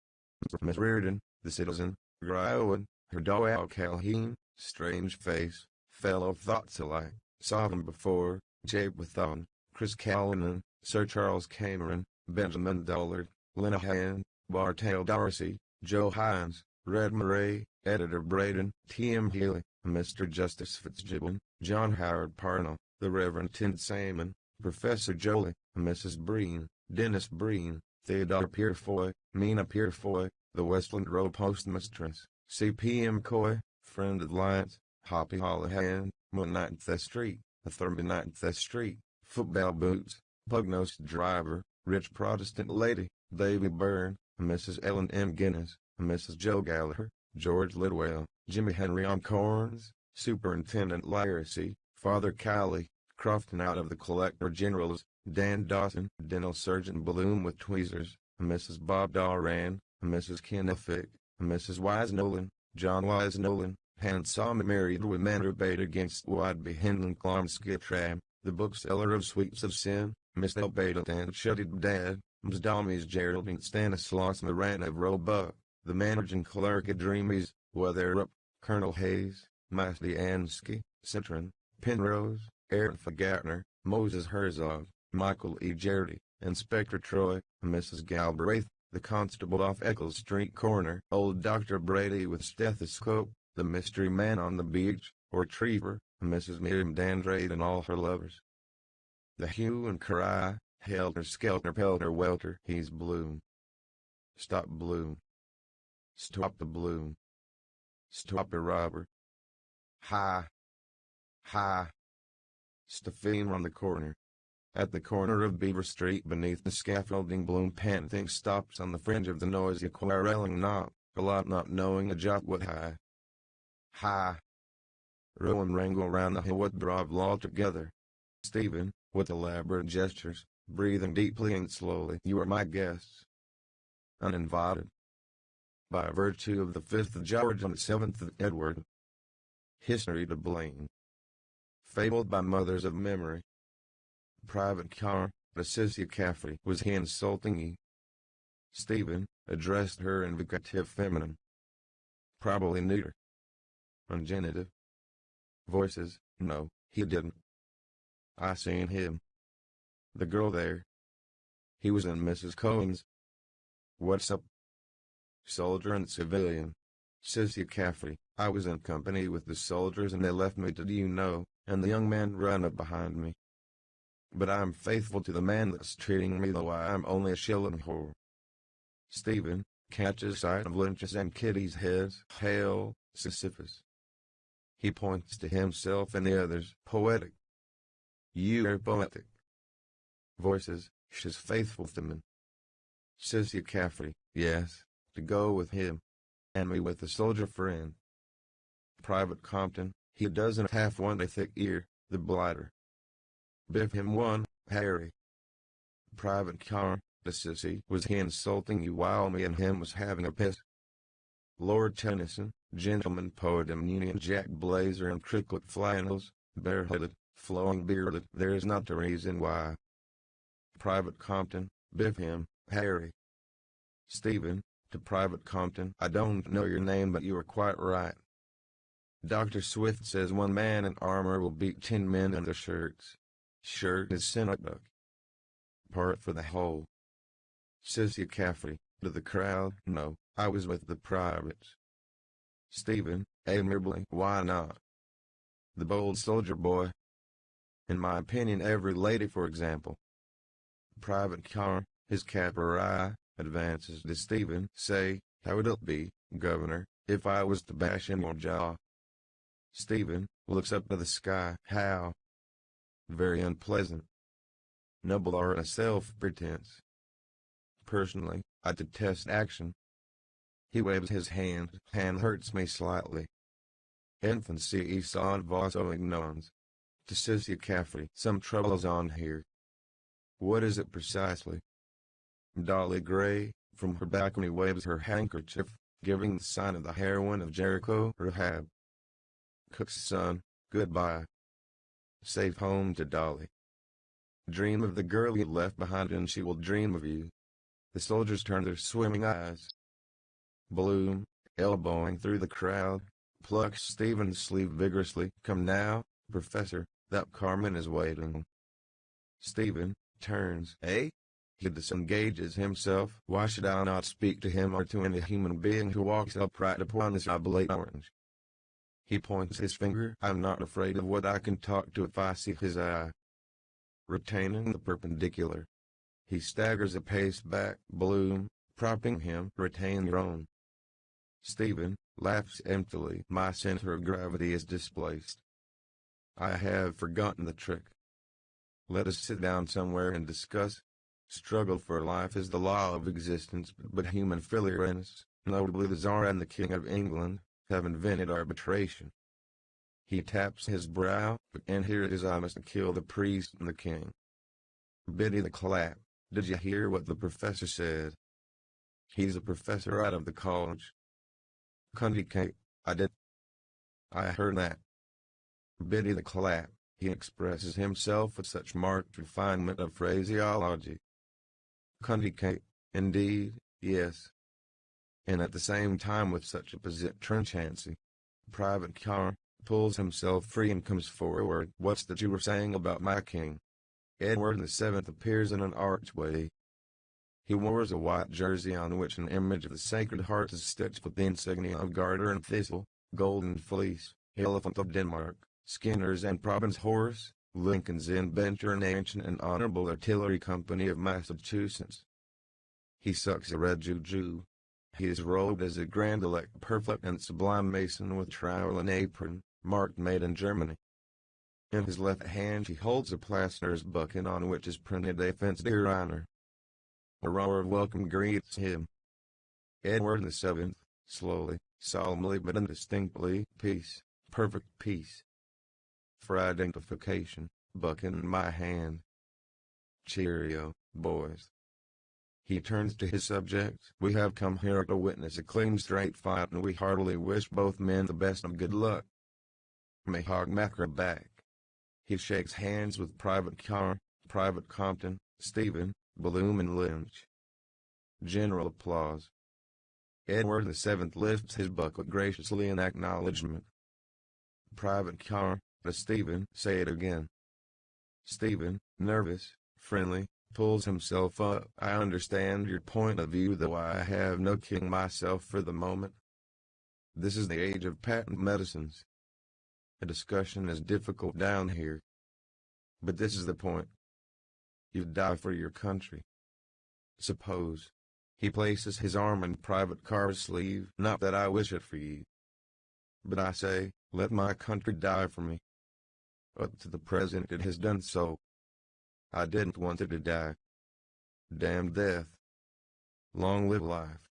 S1: Miss Reardon, the Citizen, Gryowen, her Dow Calhoun, Strange Face, Fellow Thoughts Alike, saw him before, Jabathon, Chris Callanan, Sir Charles Cameron, Benjamin Dullard, Linehan, Bartail Darcy, Joe Hines, Red Murray, Editor Braden, T.M. Healy, Mr. Justice Fitzgibbon, John Howard Parnell, the Reverend Tim Salmon, Professor Jolie, Mrs. Breen, Dennis Breen, Theodore Purefoy, Mina Purefoy, the Westland Row Postmistress, C.P.M. Coy, Friend of Lions, Hoppy Holohan, Moon 9th Street, Thurman 9th Street, Football Boots, Pugnosed Driver, Rich Protestant Lady, Davy Byrne, Mrs. Ellen M. Guinness, Mrs. Joe Gallagher, George Lidwell, Jimmy Henry on Corns, Superintendent Lyracy, Father Cowley, Crofton out of the Collector General's, Dan Dawson, Dental Surgeon Bloom with tweezers, Mrs. Bob Doran, Mrs. Kennefick, Mrs. Wise Nolan, John Wise Nolan, Handsome married women rebate against Wadby Hinland Clom Skitram, the bookseller of Sweets of Sin, Miss Elbeta and Shutted Dad, Msdamies Geraldine Stanislaus Moranov Roebuck, the manager clerk at Dreamies, Weatherup, Colonel Hayes, Masdiansky, Citron, Penrose, Aaron Fagatner, Moses Herzog, Michael E. Jardy, Inspector Troy, Mrs. Galbraith, the constable off Eccles Street corner, old Dr. Brady with stethoscope, the mystery man on the beach, or Retriever, Mrs. Miriam Dandrade and all her lovers. The hue and cry, helter skelter pelter welter, he's bloom. Stop bloom. Stop the bloom. Stop a robber. Hi. Hi. Stephane on the corner. At the corner of Beaver Street beneath the scaffolding bloom panting stops on the fringe of the noisy quarreling knot, a lot not knowing a jot what high. Hi. Row and wrangle round the hill what brav all together. Stephen, with elaborate gestures, breathing deeply and slowly. You are my guests. Uninvited. By virtue of the 5th of George and the 7th of Edward. History to blame. Fabled by mothers of memory. Private car, Cecilia Caffrey. Was he insulting ye? Stephen addressed her in vocative feminine. Probably neuter. Ungenitive. Voices, no, he didn't. I seen him. The girl there. He was in Mrs. Cohen's. What's up? Soldier and civilian. Cecilia Caffrey. I was in company with the soldiers and they left me, did you know, and the young man ran up behind me. But I'm faithful to the man that's treating me, though I'm only a shilling whore. Stephen catches sight of Lynch's and Kitty's heads. Hail, Sisyphus. He points to himself and the others. Poetic. You are poetic. Voices, she's faithful to me. Cecilia Caffrey, yes, to go with him. And me with the soldier friend. Private Compton, he doesn't have one a thick ear, the blighter. Biff him one, Harry. Private car, the sissy, was he insulting you while me and him was having a piss? Lord Tennyson, gentleman poet and Union Jack blazer and cricket flannels, bareheaded, flowing bearded, there's not a reason why. Private Compton, Biff him, Harry. Stephen, to Private Compton, I don't know your name but you are quite right. Dr. Swift says one man in armor will beat 10 men in their shirts. Shirt is synecdoche. Part for the whole. Cecilia Caffrey, to the crowd, no, I was with the privates. Stephen, amiably, why not? The bold soldier boy. In my opinion every lady for example. Private car, his cap awry, advances to Stephen, say, how would it be, Governor, if I was to bash in your jaw? Stephen looks up to the sky. How? Very unpleasant. Noble art a self-pretense. Personally, I detest action. He waves his hand. Hand hurts me slightly. Infancy sans vaso ignorans. To Cecilia Caffrey, some trouble's on here. What is it precisely? Dolly Gray, from her balcony waves her handkerchief, giving the sign of the heroine of Jericho, Rahab. Cook's son, goodbye. Safe home to Dolly. Dream of the girl you left behind and she will dream of you. The soldiers turn their swimming eyes. Bloom, elbowing through the crowd, plucks Stephen's sleeve vigorously. Come now, Professor, that Carmen is waiting. Stephen turns. Eh? He disengages himself. Why should I not speak to him or to any human being who walks upright upon this oblate orange? He points his finger. I'm not afraid of what I can talk to if I see his eye. Retaining the perpendicular. He staggers a pace back. Bloom, propping him. Retain your own. Stephen laughs emptily. My center of gravity is displaced. I have forgotten the trick. Let us sit down somewhere and discuss. Struggle for life is the law of existence, but human filigrants, notably the Tsar and the King of England, have invented arbitration. He taps his brow, and here it is I must kill the priest and the king. Biddy the clap. Did you hear what the professor said? He's a professor out of the college. Cunty cake, I did. I heard that. Biddy the clap. He expresses himself with such marked refinement of phraseology. Country cake, indeed, yes. And at the same time with such a trenchancy. Private Carr pulls himself free and comes forward. What's that you were saying about my king? Edward VII appears in an archway. He wears a white jersey on which an image of the Sacred Heart is stitched with the insignia of garter and thistle, golden fleece, elephant of Denmark, Skinner's and Probbins horse, Lincoln's inventor and ancient and honorable artillery company of Massachusetts. He sucks a red juju. He is robed as a grand elect perfect and sublime mason with trowel and apron, marked made in Germany. In his left hand he holds a plasterer's bucket on which is printed a fenced Ihr Honor. A roar of welcome greets him. Edward VII, slowly, solemnly but indistinctly, peace, perfect peace. For identification, bucket in my hand. Cheerio, boys. He turns to his subjects. We have come here to witness a clean straight fight and we heartily wish both men the best of good luck. May Hog Macra back. He shakes hands with Private Carr, Private Compton, Stephen, Bloom and Lynch. General applause. Edward VII lifts his bucket graciously in acknowledgement. Private Carr, to Stephen, say it again. Stephen, nervous, friendly, pulls himself up. I understand your point of view, though I have no king myself for the moment. This is the age of patent medicines. A discussion is difficult down here. But this is the point. You die for your country. Suppose. He places his arm in Private Carr's sleeve. Not that I wish it for ye. But I say, let my country die for me. Up to the present it has done so. I didn't want it to die. Damn death. Long live life.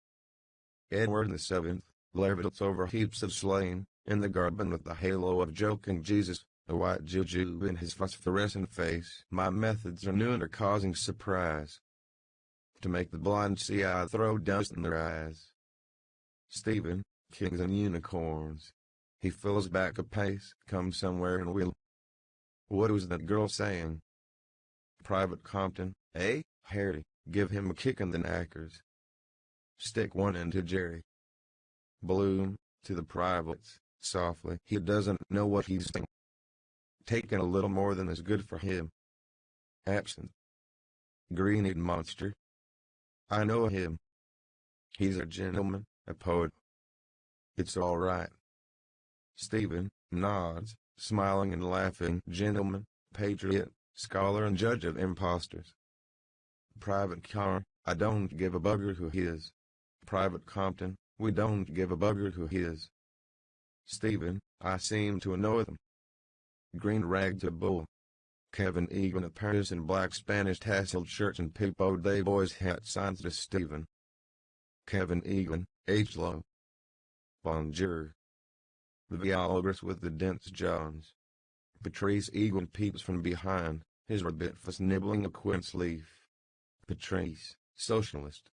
S1: Edward VII, levitates over heaps of slain, in the garb and with the halo of joking Jesus, a white juju in his phosphorescent face. My methods are new and are causing surprise. To make the blind see I throw dust in their eyes. Stephen, kings and unicorns. He fills back a pace, comes somewhere and will. What was that girl saying? Private Compton, eh, Harry, give him a kick in the knackers. Stick one into Jerry. Bloom, to the privates, softly. He doesn't know what he's saying. Taking a little more than is good for him. Absent. Green-eyed monster. I know him. He's a gentleman, a poet. It's all right. Stephen nods, smiling and laughing. Gentleman, patriot, scholar and judge of impostors. Private Carr, I don't give a bugger who he is. Private Compton, we don't give a bugger who he is. Stephen, I seem to annoy them. Green rag to bull. Kevin Egan appears in black Spanish tasseled shirt and Pipo de boy's hat signs to Stephen. Kevin Egan, H. Low. Bonjour. The Viagress with the dense jaws. Patrice Egan peeps from behind, his rabbit face nibbling a quince leaf. Patrice, socialist.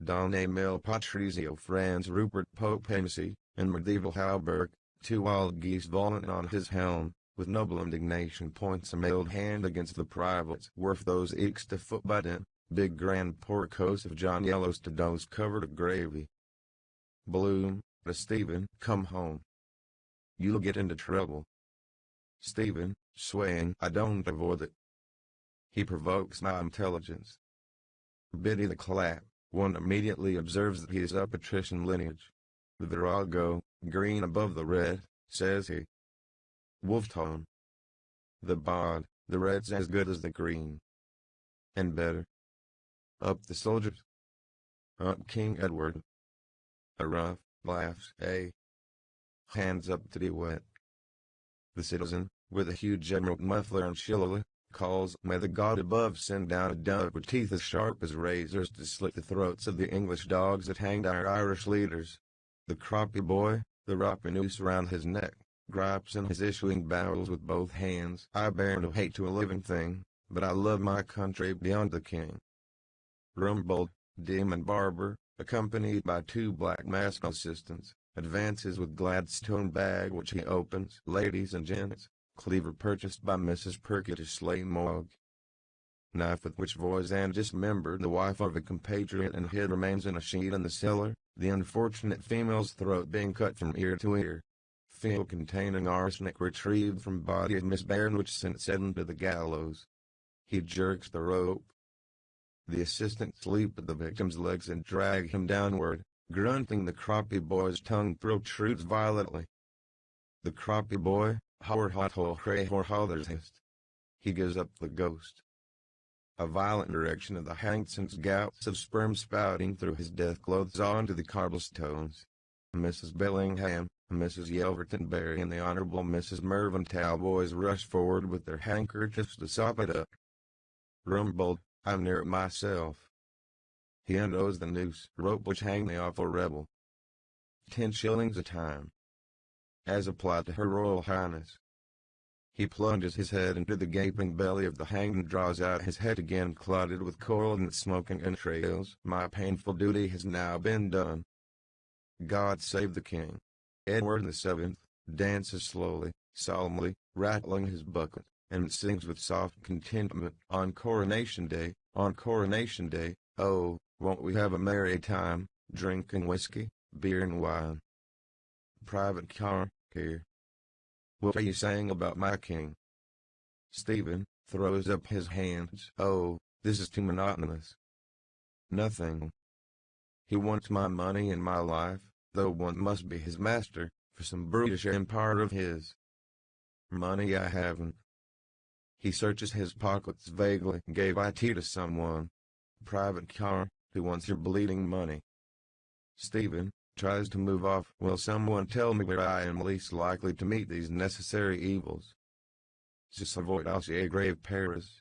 S1: Don Emil Patrizio Franz Rupert Pope Hennessy, and medieval Halberg, two wild geese volant on his helm, with noble indignation points a mailed hand against the privates. Worth those eeks to foot button, big grand porcos of John Yellowstone's covered of gravy. Bloom, to Stephen, come home. You'll get into trouble. Stephen, swaying, I don't avoid it. He provokes my intelligence. Biddy the clap, one immediately observes that he is of patrician lineage. The virago, green above the red, says he. Wolf tone. The bod, the red's as good as the green. And better. Up the soldiers. Up King Edward. A rough, laughs, eh? Hands up to the wet. The citizen, with a huge emerald muffler and shillelagh, calls, may the god above send down a dove with teeth as sharp as razors to slit the throats of the English dogs that hanged our Irish leaders. The croppy boy, the roppy noose around his neck, gripes in his issuing bowels with both hands. I bear no hate to a living thing, but I love my country beyond the king. Rumbold, Demon Barber, accompanied by two black masked assistants, advances with Gladstone bag which he opens. Ladies and gents, cleaver purchased by Mrs. Perky to slay Mogg. knife with which Voisin dismembered the wife of a compatriot and hid remains in a sheet in the cellar, the unfortunate female's throat being cut from ear to ear. Phial containing arsenic retrieved from body of Miss Bairn which sent Seddon to the gallows. He jerks the rope. The assistants leap at the victim's legs and drag him downward, grunting. The crappie boy's tongue protrudes violently. The crappie boy, he gives up the ghost. A violent erection of the hanged sends gouts of sperm spouting through his death clothes onto the cobblestones. Mrs. Bellingham, Mrs. Yelverton-Berry and the Honorable Mrs. Mervyn Talboys rush forward with their handkerchiefs to sop it up. Rumbold, I'm near it myself. He undoes the noose rope which hang the awful rebel. 10 shillings a time. As applied to Her Royal Highness. He plunges his head into the gaping belly of the hanged and draws out his head again clotted with coal and smoking entrails. My painful duty has now been done. God save the King. Edward VII dances slowly, solemnly, rattling his bucket, and sings with soft contentment, on Coronation Day, oh, won't we have a merry time, drinking whiskey, beer and wine. Private Car, here. What are you saying about my king? Stephen throws up his hands. Oh, this is too monotonous. Nothing. He wants my money and my life, though one must be his master, for some brutish empire of his. Money I haven't. He searches his pockets vaguely and gave it to someone. Private Car, who wants your bleeding money? Stephen tries to move off. Will someone tell me where I am least likely to meet these necessary evils? Just avoid Alcier grave Paris.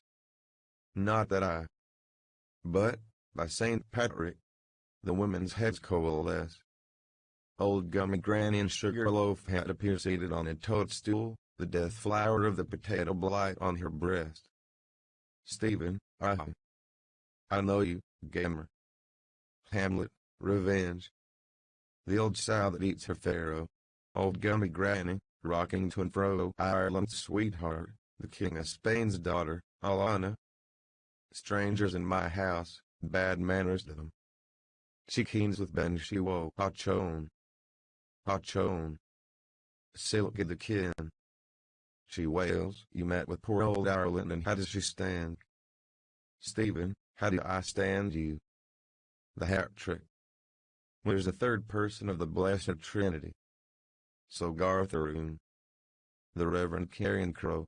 S1: Not that I. But, by St. Patrick, the women's heads coalesce. Old Gummy Granny and Sugarloaf Hat appear seated on a toadstool, the death flower of the potato blight on her breast. Stephen, I know you, gamer. Hamlet, revenge. The old sow that eats her farrow. Old Gummy Granny, rocking to and fro. Ireland's sweetheart, the King of Spain's daughter, Alana. Strangers in my house, bad manners to them. She keens with Ben Shiwo, Hachon. Silky the kin. She wails, you met with poor old Ireland and how does she stand? Stephen, how do I stand you? The hat trick. There's a third person of the Blessed Trinity. So Gartheroon. The Reverend Carrion Crow.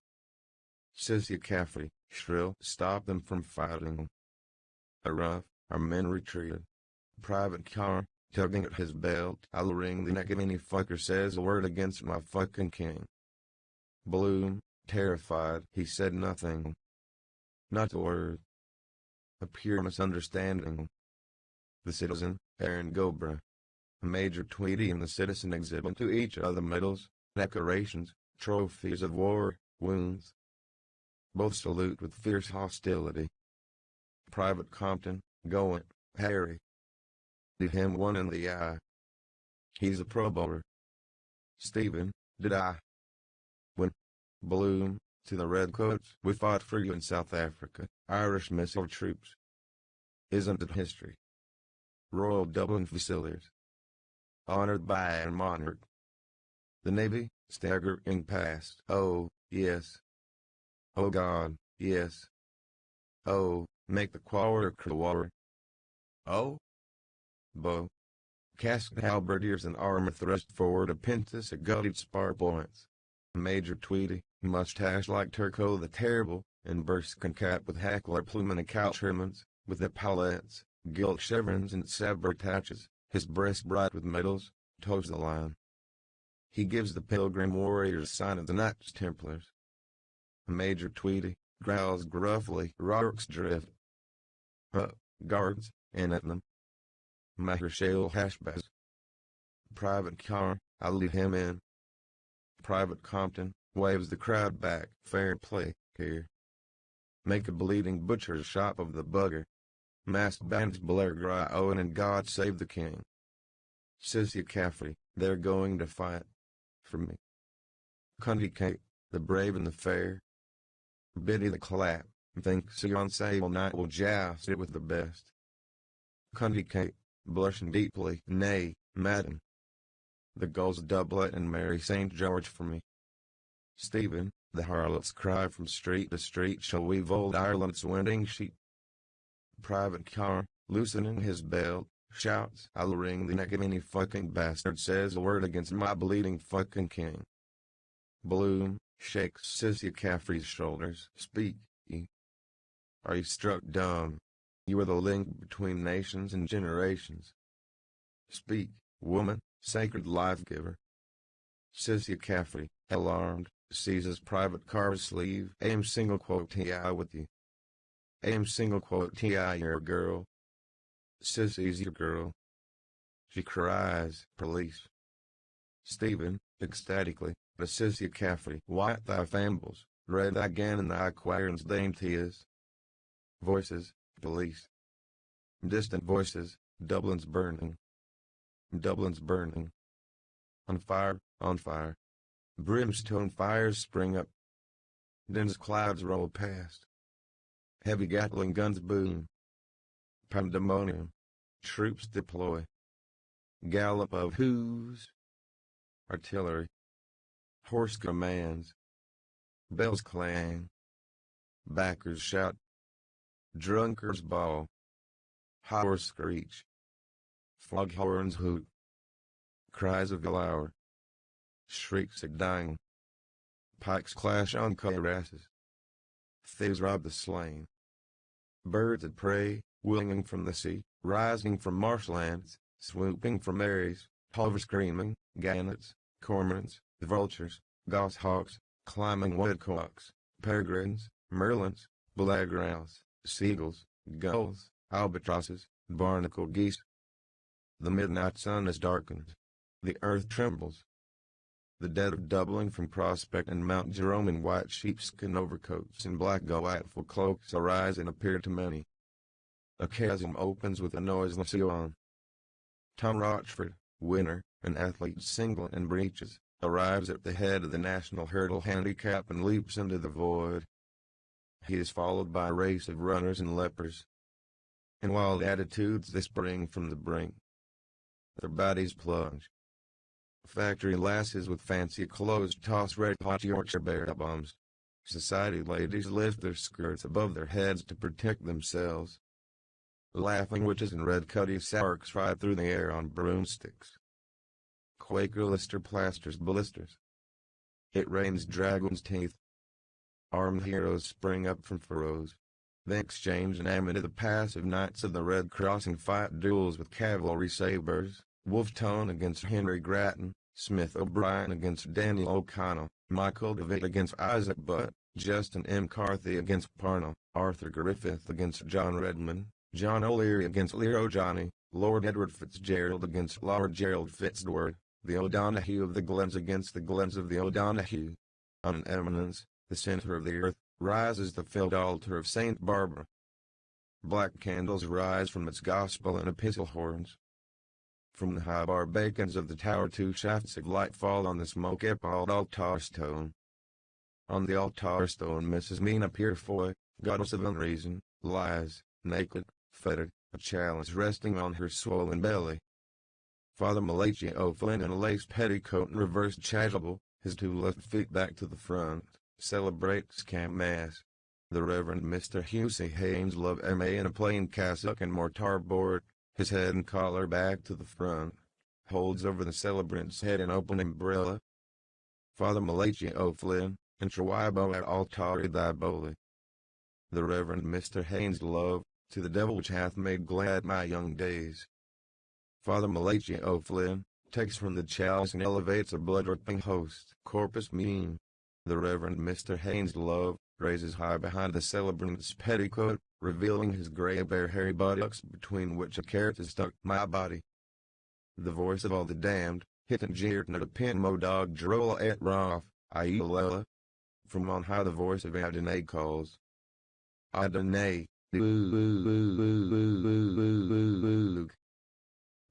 S1: Sissy Caffrey, shrill, stop them from fighting. A rough, our men retreated. Private Car, tugging at his belt, I'll wring the neck of any fucker says a word against my fucking king. Bloom, terrified, he said nothing. Not a word. A pure misunderstanding. The citizen, Aaron Gobra. Major Tweedy and the citizen exhibit to each other medals, decorations, trophies of war, wounds. Both salute with fierce hostility. Private Compton, go it, Harry. Leave him one in the eye. He's a pro bowler. Stephen, did I? When? Bloom, to the Redcoats, we fought for you in South Africa, Irish missile troops. Isn't it history? Royal Dublin Fusiliers. Honored by a monarch. The Navy, staggering past. Oh, yes. Oh God, yes. Oh, make the quarter war. Oh? Bow. Casque halberdiers and armor thrust forward a pintus at gutted spar points. Major Tweedy, mustache like Turco the Terrible, and burskin cap with hackler plume and accoutrements, with epaulettes, gilt chevrons and sabretaches, his breast bright with medals, toes the line. He gives the pilgrim warriors sign of the Knights Templars. Major Tweedy growls gruffly, Rorke's drift. Guards, and at them. Mahershala Hashbaz. Private Car, I'll leave him in. Private Compton, waves the crowd back, fair play, here. Make a bleeding butcher's shop of the bugger. Masked bands Blair Gry Owen and God save the King. Sissy Caffrey, they're going to fight. For me. Cunty Kate, the brave and the fair. Biddy the Clap, Thinks the unsable night will joust it with the best. Condicate, blushing deeply, nay, madam. The gulls doublet and Mary St. George for me. Stephen, the harlots cry from street to street shall weave old Ireland's winding sheet. Private car, loosening his belt, shouts, I'll ring the neck of any fucking bastard says a word against my bleeding fucking king. Bloom shakes Sissy Caffrey's shoulders. Speak, ye. Are you struck dumb? You are the link between nations and generations. Speak, woman, sacred life-giver. Sissy Caffrey, alarmed, seizes private car's sleeve. Aim single quote T.I. with you. Aim single quote T.I. You're a girl. Sissy's your girl. She cries, police. Stephen, ecstatically, the Sissy Caffrey, white thy fambles, red thy gan and thy quirns dainties. Voices, police. Distant voices, Dublin's burning. Dublin's burning. On fire, on fire. Brimstone fires spring up. Dense clouds roll past. Heavy Gatling guns boom. Pandemonium. Troops deploy. Gallop of hooves. Artillery. Horse commands. Bells clang. Backers shout. Drunkards bawl. Horse screech. Foghorns hoot. Cries of glower. Shrieks of dying. Pikes clash on cuirasses. Thieves rob the slain. Birds of prey, winging from the sea, rising from marshlands, swooping from aeries, plover screaming, gannets, cormorants, vultures, goshawks, climbing woodcocks, peregrines, merlins, black grouse, seagulls, gulls, albatrosses, barnacle geese. The midnight sun is darkened. The earth trembles. The dead of Dublin from Prospect and Mount Jerome in white sheepskin overcoats and black goatful cloaks arise and appear to many. A chasm opens with a noiseless yawn. Tom Rochford, winner, an athlete singlet and breeches, arrives at the head of the national hurdle handicap and leaps into the void. He is followed by a race of runners and lepers. In wild attitudes they spring from the brink. Their bodies plunge. Factory lasses with fancy clothes toss red-hot Yorkshire bear bombs. Society ladies lift their skirts above their heads to protect themselves. Laughing witches and red cutty sarks fly through the air on broomsticks. Quaker Lister plasters blisters. It rains dragon's teeth. Armed heroes spring up from furrows. They exchange amity. The passive knights of the Red Cross and fight duels with cavalry sabres. Wolfe Tone against Henry Grattan, Smith O'Brien against Daniel O'Connell, Michael Davitt against Isaac Butt, Justin M. Carthy against Parnell, Arthur Griffith against John Redmond, John O'Leary against Lear O'Johnny, Lord Edward Fitzgerald against Lord Gerald Fitzedward, the O'Donoghue of the Glens against the Glens of the O'Donoghue. On an eminence, the center of the earth, rises the filled altar of St. Barbara. Black candles rise from its gospel and epistle horns. From the high barbacans of the tower 2 shafts of light fall on the smoke-appalled altar stone. On the altar stone Mrs. Mina Purefoy, goddess of unreason, lies, naked, fettered, a chalice resting on her swollen belly. Father Malachi O'Flynn in a lace petticoat and reversed chasuble, his 2 left feet back to the front, celebrates camp mass. The Reverend Mr. Hugh C. Haynes Love M.A. in a plain cassock and mortar board, his head and collar back to the front, holds over the celebrant's head an open umbrella. Father Malachi O'Flynn, Intrawibo at altare diaboli. The Reverend Mr. Haynes Love, to the devil which hath made glad my young days. Father Malachi O'Flynn, takes from the chalice and elevates a blood-dripping host, corpus meum. The Reverend Mr. Haynes Love, raises high behind the celebrant's petticoat, revealing his gray bare hairy buttocks between which a carrot is stuck. My body. The voice of all the damned, hit and jeered at a pin mo dog droll et roth, Lela. From on high the voice of Adonai calls. Adonai. The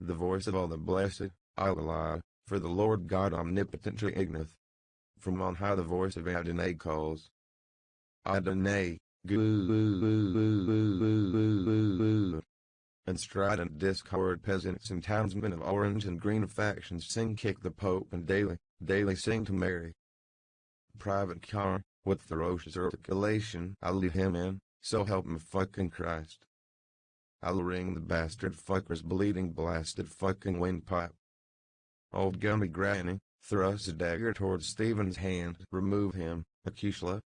S1: voice of all the blessed, Allah, for the Lord God omnipotent reigneth. From on high the voice of Adonai calls. Adonai, Good. And strident discord peasants and townsmen of orange and green factions sing kick the Pope and daily sing to Mary. Private car, with ferocious articulation, I'll leave him in, so help me fucking Christ. I'll ring the bastard fucker's bleeding blasted fucking windpipe. Old gummy granny, thrusts a dagger towards Stephen's hand. Remove him, Acushla.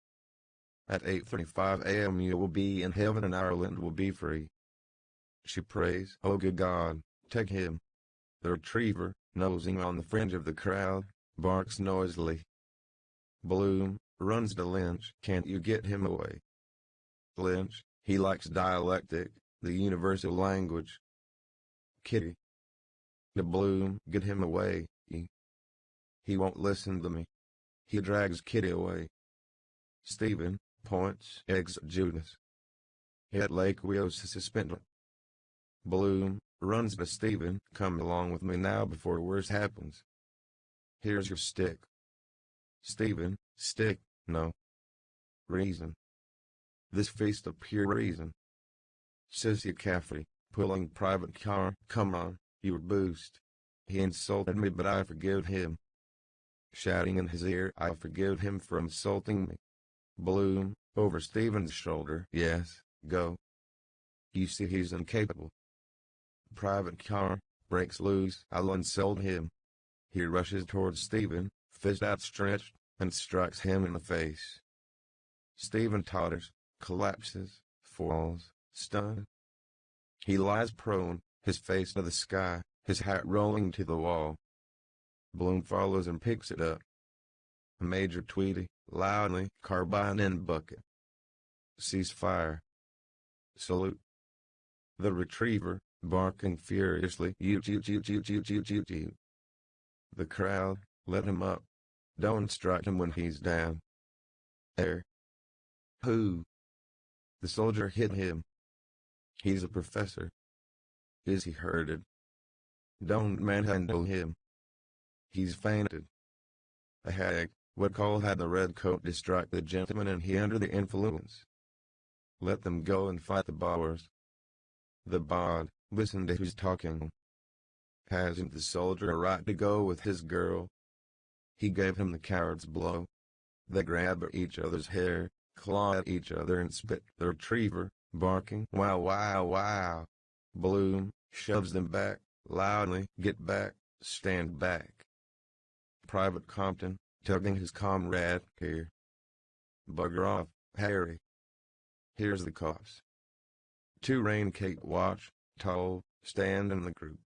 S1: At 8:35 a.m. you will be in heaven and Ireland will be free. She prays, oh good God, take him. The retriever, nosing on the fringe of the crowd, barks noisily. Bloom runs to Lynch. Can't you get him away? Lynch, he likes dialectic, the universal language. Kitty. To Bloom, get him away. He won't listen to me. He drags Kitty away. Stephen points, exit Judas. Hit Lake Wheels suspended. Bloom runs to Stephen. Come along with me now before worse happens. Here's your stick. Stephen, stick, no. Reason. This feast of pure reason. Sissy Caffrey, pulling private car. Come on, you boost. He insulted me but I forgive him. Shouting in his ear, I forgive him for insulting me. Bloom, over Stephen's shoulder. Yes, go. You see he's incapable. Private car, breaks loose. I'll insult him. He rushes towards Stephen, fist outstretched, and strikes him in the face. Stephen totters, collapses, falls, stunned. He lies prone, his face to the sky, his hat rolling to the wall. Bloom follows and picks it up. Major Tweedy, loudly, carbine in bucket. Cease fire. Salute. The retriever, barking furiously. You. The crowd, let him up. Don't strike him when he's down. There. Who? The soldier hit him. He's a professor. Is he hurted? Don't manhandle him. He's fainted. A hag, what call had the red coat distract the gentleman and he under the influence? Let them go and fight the Boers. The bod, listen to who's talking. Hasn't the soldier a right to go with his girl? He gave him the coward's blow. They grab at each other's hair, claw at each other and spit. The retriever, barking, wow wow wow. Bloom, shoves them back, loudly, get back, stand back. Private Compton, tugging his comrade, here. Bugger off, Harry. Here's the cops. 2 Raincoat watch, tall, stand in the group.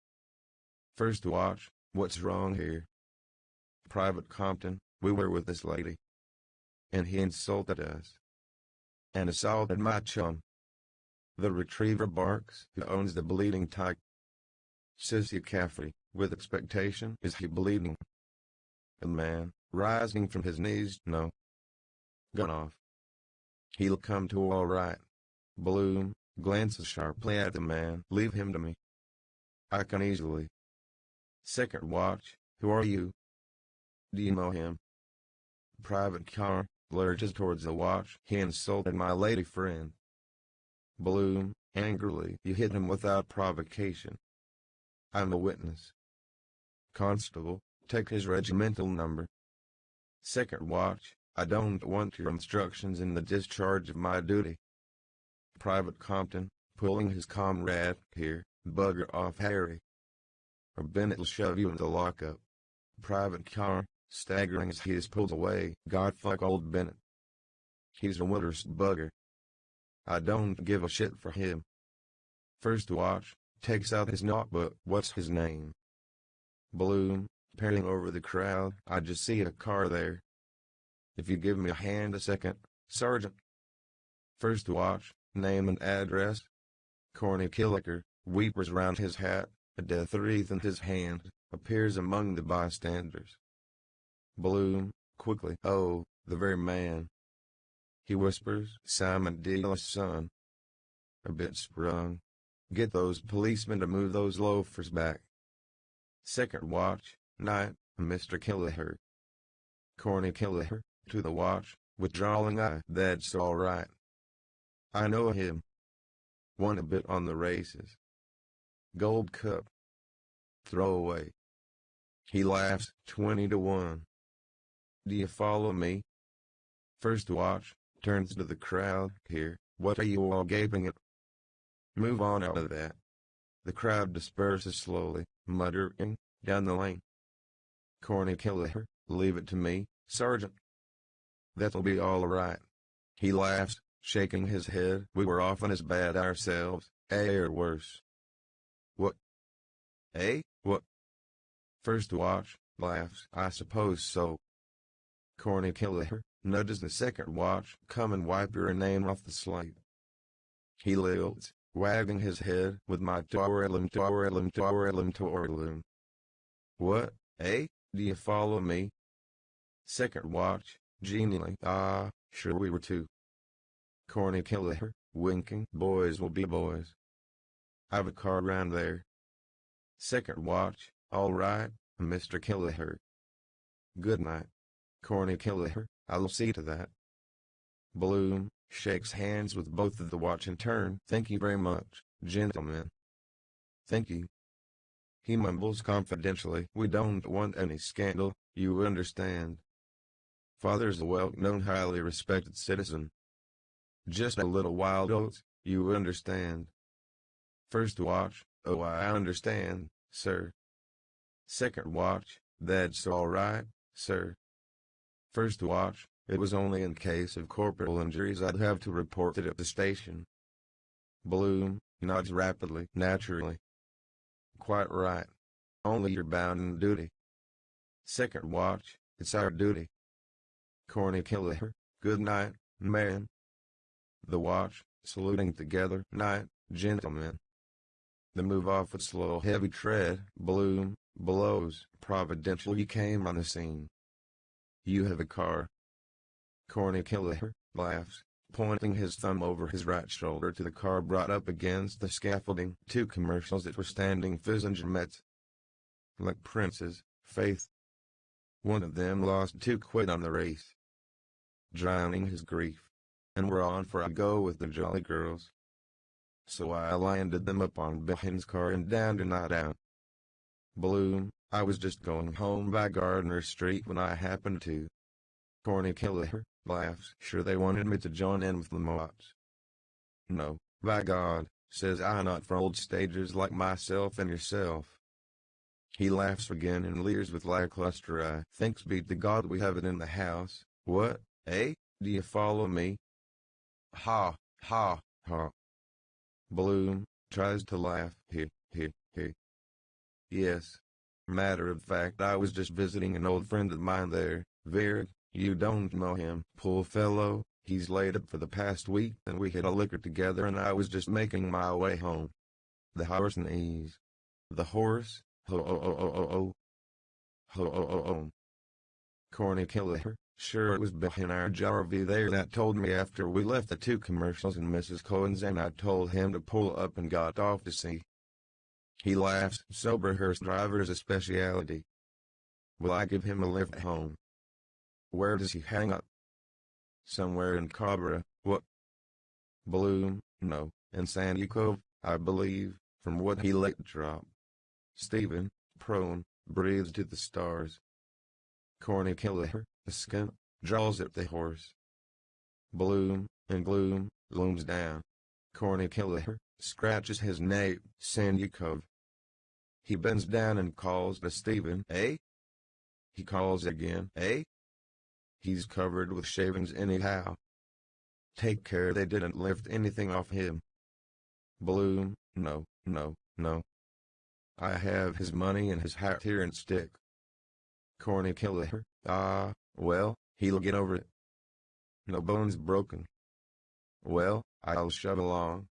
S1: First watch, what's wrong here? Private Compton, we were with this lady. And he insulted us. And assaulted my chum. The retriever barks, who owns the bleeding tyke. Sissy Caffrey, with expectation, is he bleeding? The man, rising from his knees, no. Gone off. He'll come to all right. Bloom, glances sharply at the man. Leave him to me. I can easily. Second watch, who are you? Do you know him? Private car, lurches towards the watch. He insulted my lady friend. Bloom, angrily, you hit him without provocation. I'm a witness. Constable, take his regimental number. Second watch, I don't want your instructions in the discharge of my duty. Private Compton, pulling his comrade, here, bugger off Harry. Or Bennett'll shove you into lockup. Private car, staggering as he is pulled away. Godfuck old Bennett. He's a winter's bugger. I don't give a shit for him. First watch, takes out his notebook. What's his name? Bloom, peering over the crowd. I just see a car there. If you give me a hand a second, Sergeant. First watch, name and address. Corny Killicker, weepers round his hat, a death wreath in his hand, appears among the bystanders. Bloom, quickly. Oh, the very man. He whispers, Simon Deal's son. A bit sprung. Get those policemen to move those loafers back. Second watch, night, Mr. Kelleher. Corny Kelleher, to the watch, withdrawing eye. That's all right. I know him. Won a bit on the races. Gold Cup. Throwaway. He laughs, 20-1. Do you follow me? First watch, turns to the crowd, here, what are you all gaping at? Move on out of that. The crowd disperses slowly, muttering, down the lane. Corny killer, leave it to me, Sergeant. That'll be all right. He laughs, shaking his head. We were often as bad ourselves, or worse. What? What? First watch, laughs. I suppose so. Corny killer, nudges the second watch. Come and wipe your name off the slate. He lilts, wagging his head with my torilum. What, do you follow me? Second watch, genially. Sure we were too. Corny killer, winking. Boys will be boys. I've a car round there. Second watch, all right, Mr. Killer. Good night. Corny killer, I'll see to that. Bloom shakes hands with both of the watch in turn. Thank you very much, gentlemen. Thank you. He mumbles confidentially. We don't want any scandal, you understand. Father's a well-known, highly respected citizen. Just a little wild oats, you understand. First watch, oh I understand, sir. Second watch, that's all right, sir. First watch, it was only in case of corporal injuries I'd have to report it at the station. Bloom nods rapidly. Naturally. Quite right. Only you're bound in duty. Second watch, it's our duty. Corny killer, good night, man. The watch, saluting together. Night, gentlemen. They move off with slow, heavy tread. Bloom blows. Providential you came on the scene. You have a car. Corny killer laughs, pointing his thumb over his right shoulder to the car brought up against the scaffolding. Two commercials that were standing physiognomet. Like princes, faith. One of them lost £2 on the race, drowning his grief, and were on for a go with the jolly girls. So I landed them up on Behin's car and down to night out. Bloom, I was just going home by Gardner Street when I happened to. Corny killer laughs. Sure they wanted me to join in with the mods. No, by God, says I, not for old stagers like myself and yourself. He laughs again and leers with lackluster eye. Thanks be to God we have it in the house. What, do you follow me? Ha, ha, ha. Bloom tries to laugh. He. Yes. Matter of fact, I was just visiting an old friend of mine there, Virg. You don't know him, poor fellow. He's laid up for the past week, and we had a liquor together, and I was just making my way home. The horse knees. The horse? Ho. Corny killer. Sure it was behind our Jarvie there that told me after we left the two commercials and Mrs. Cohen's, and I told him to pull up and got off to see. He laughs. Sober hearse driver's a speciality. Will I give him a lift home? Where does he hang up? Somewhere in Cabra. What? Bloom, no, in Sandy Cove, I believe, from what he let drop. Stephen, prone, breathes to the stars. Corny killer, the skimp, draws at the horse. Bloom, in gloom, looms down. Corny killer, scratches his nape. Sandy Cove. He bends down and calls to Stephen. He calls again. He's covered with shavings anyhow. Take care they didn't lift anything off him. Bloom, no. I have his money and his hat here and stick. Corny killer, well, he'll get over it. No bones broken. Well, I'll shove along.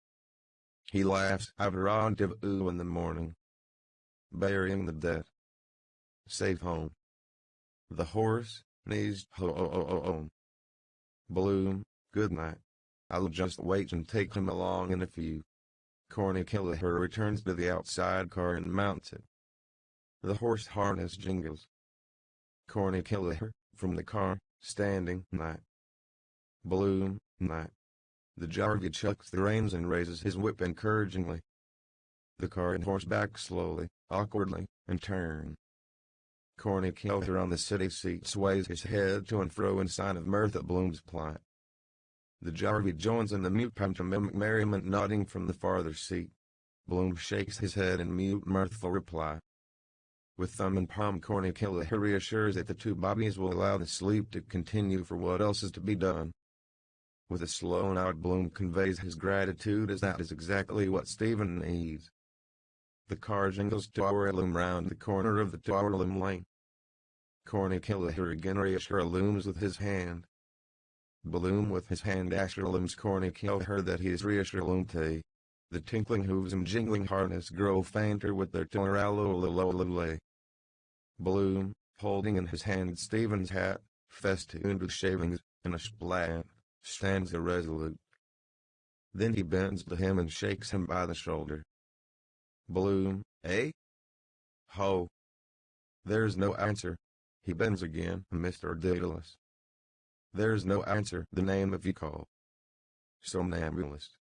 S1: He laughs. I've a rendezvous in the morning. Burying the dead. Safe home. The horse needs home. Bloom, good night. I'll just wait and take him along in a few. Corny killer returns to the outside car and mounts it. The horse harness jingles. Corny killer, from the car, standing. Night. Bloom, night. The jockey chucks the reins and raises his whip encouragingly. The car and horse back slowly, awkwardly, and turn. Corny Kilter on the city seat sways his head to and fro in sign of mirth at Bloom's plight. The jockey joins in the mute pantomimic merriment, nodding from the farther seat. Bloom shakes his head in mute mirthful reply. With thumb and palm, Corny Kilter reassures that the two bobbies will allow the sleep to continue for what else is to be done. With a slow nod, Bloom conveys his gratitude, as that is exactly what Stephen needs. The car jingles to Towerloom round the corner of the Towerloom lane. Corny Kilter again reassures with his hand. Bloom with his hand assures Corny Kilter that he is reassured. The tinkling hooves and jingling harness grow fainter with their Towerloom. Bloom, holding in his hand Stephen's hat, festooned with shavings, and a splat, stands irresolute. Then he bends to him and shakes him by the shoulder. Bloom, eh? Ho! There's no answer. He bends again, Mr. Daedalus. There's no answer, the name of you call. Somnambulist.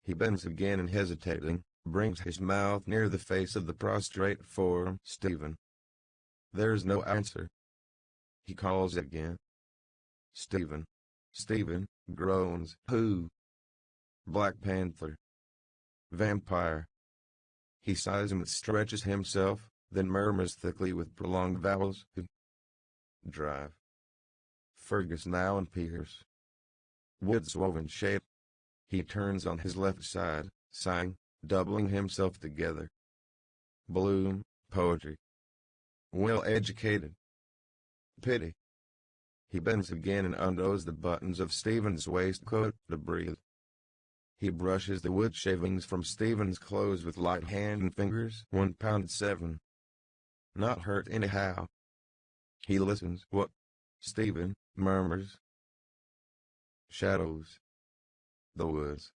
S1: He bends again and, hesitating, brings his mouth near the face of the prostrate form. Stephen. There's no answer. He calls again. Stephen. Stephen, groans. Who? Black Panther. Vampire. He sighs and stretches himself, then murmurs thickly with prolonged vowels. Drive. Fergus now and Pierce. Wood's woven shape. He turns on his left side, sighing, doubling himself together. Bloom, poetry. Well educated. Pity. He bends again and undoes the buttons of Stephen's waistcoat to breathe. He brushes the wood shavings from Stephen's clothes with light hand and fingers. 1 pound 7. Not hurt anyhow. He listens. What? Stephen murmurs. Shadows. The woods.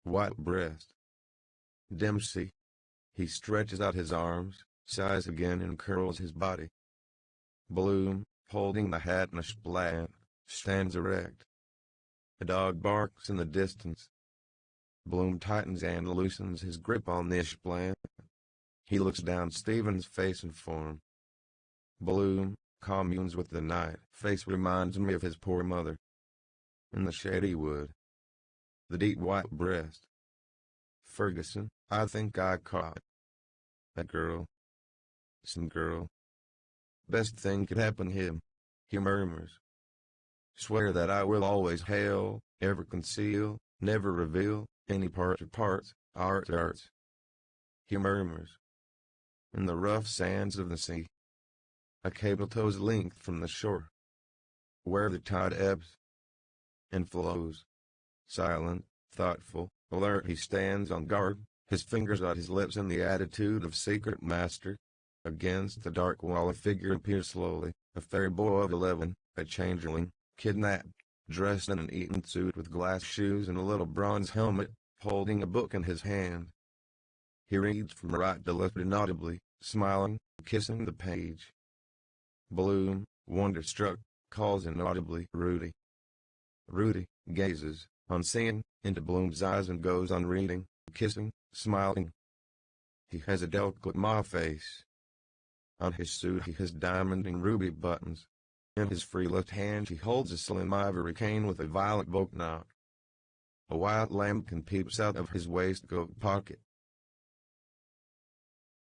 S1: White breast. Dempsey. He stretches out his arms, sighs again and curls his body. Bloom, holding the hat and a splat, stands erect. A dog barks in the distance. Bloom tightens and loosens his grip on the splat. He looks down Stephen's face and form. Bloom communes with the night. Face reminds me of his poor mother. In the shady wood. The deep white breast. Ferguson, I think I caught that girl. Some girl. Best thing could happen him, he murmurs. Swear that I will always hail, ever conceal, never reveal, any part or parts, arts. He murmurs. In the rough sands of the sea. A cable tow's length from the shore. Where the tide ebbs and flows. Silent, thoughtful, alert, he stands on guard, his fingers on his lips in the attitude of secret master. Against the dark wall a figure appears slowly, a fairy boy of 11, a changeling, kidnapped, dressed in an Eton suit with glass shoes and a little bronze helmet, holding a book in his hand. He reads from right to left inaudibly, smiling, kissing the page. Bloom, wonder-struck, calls inaudibly, Rudy. Rudy gazes, unseeing, into Bloom's eyes and goes on reading, kissing, smiling. He has a delicate mauve face. On his suit he has diamond and ruby buttons. In his free left hand he holds a slim ivory cane with a violet bow knot. A white lambkin peeps out of his waistcoat pocket.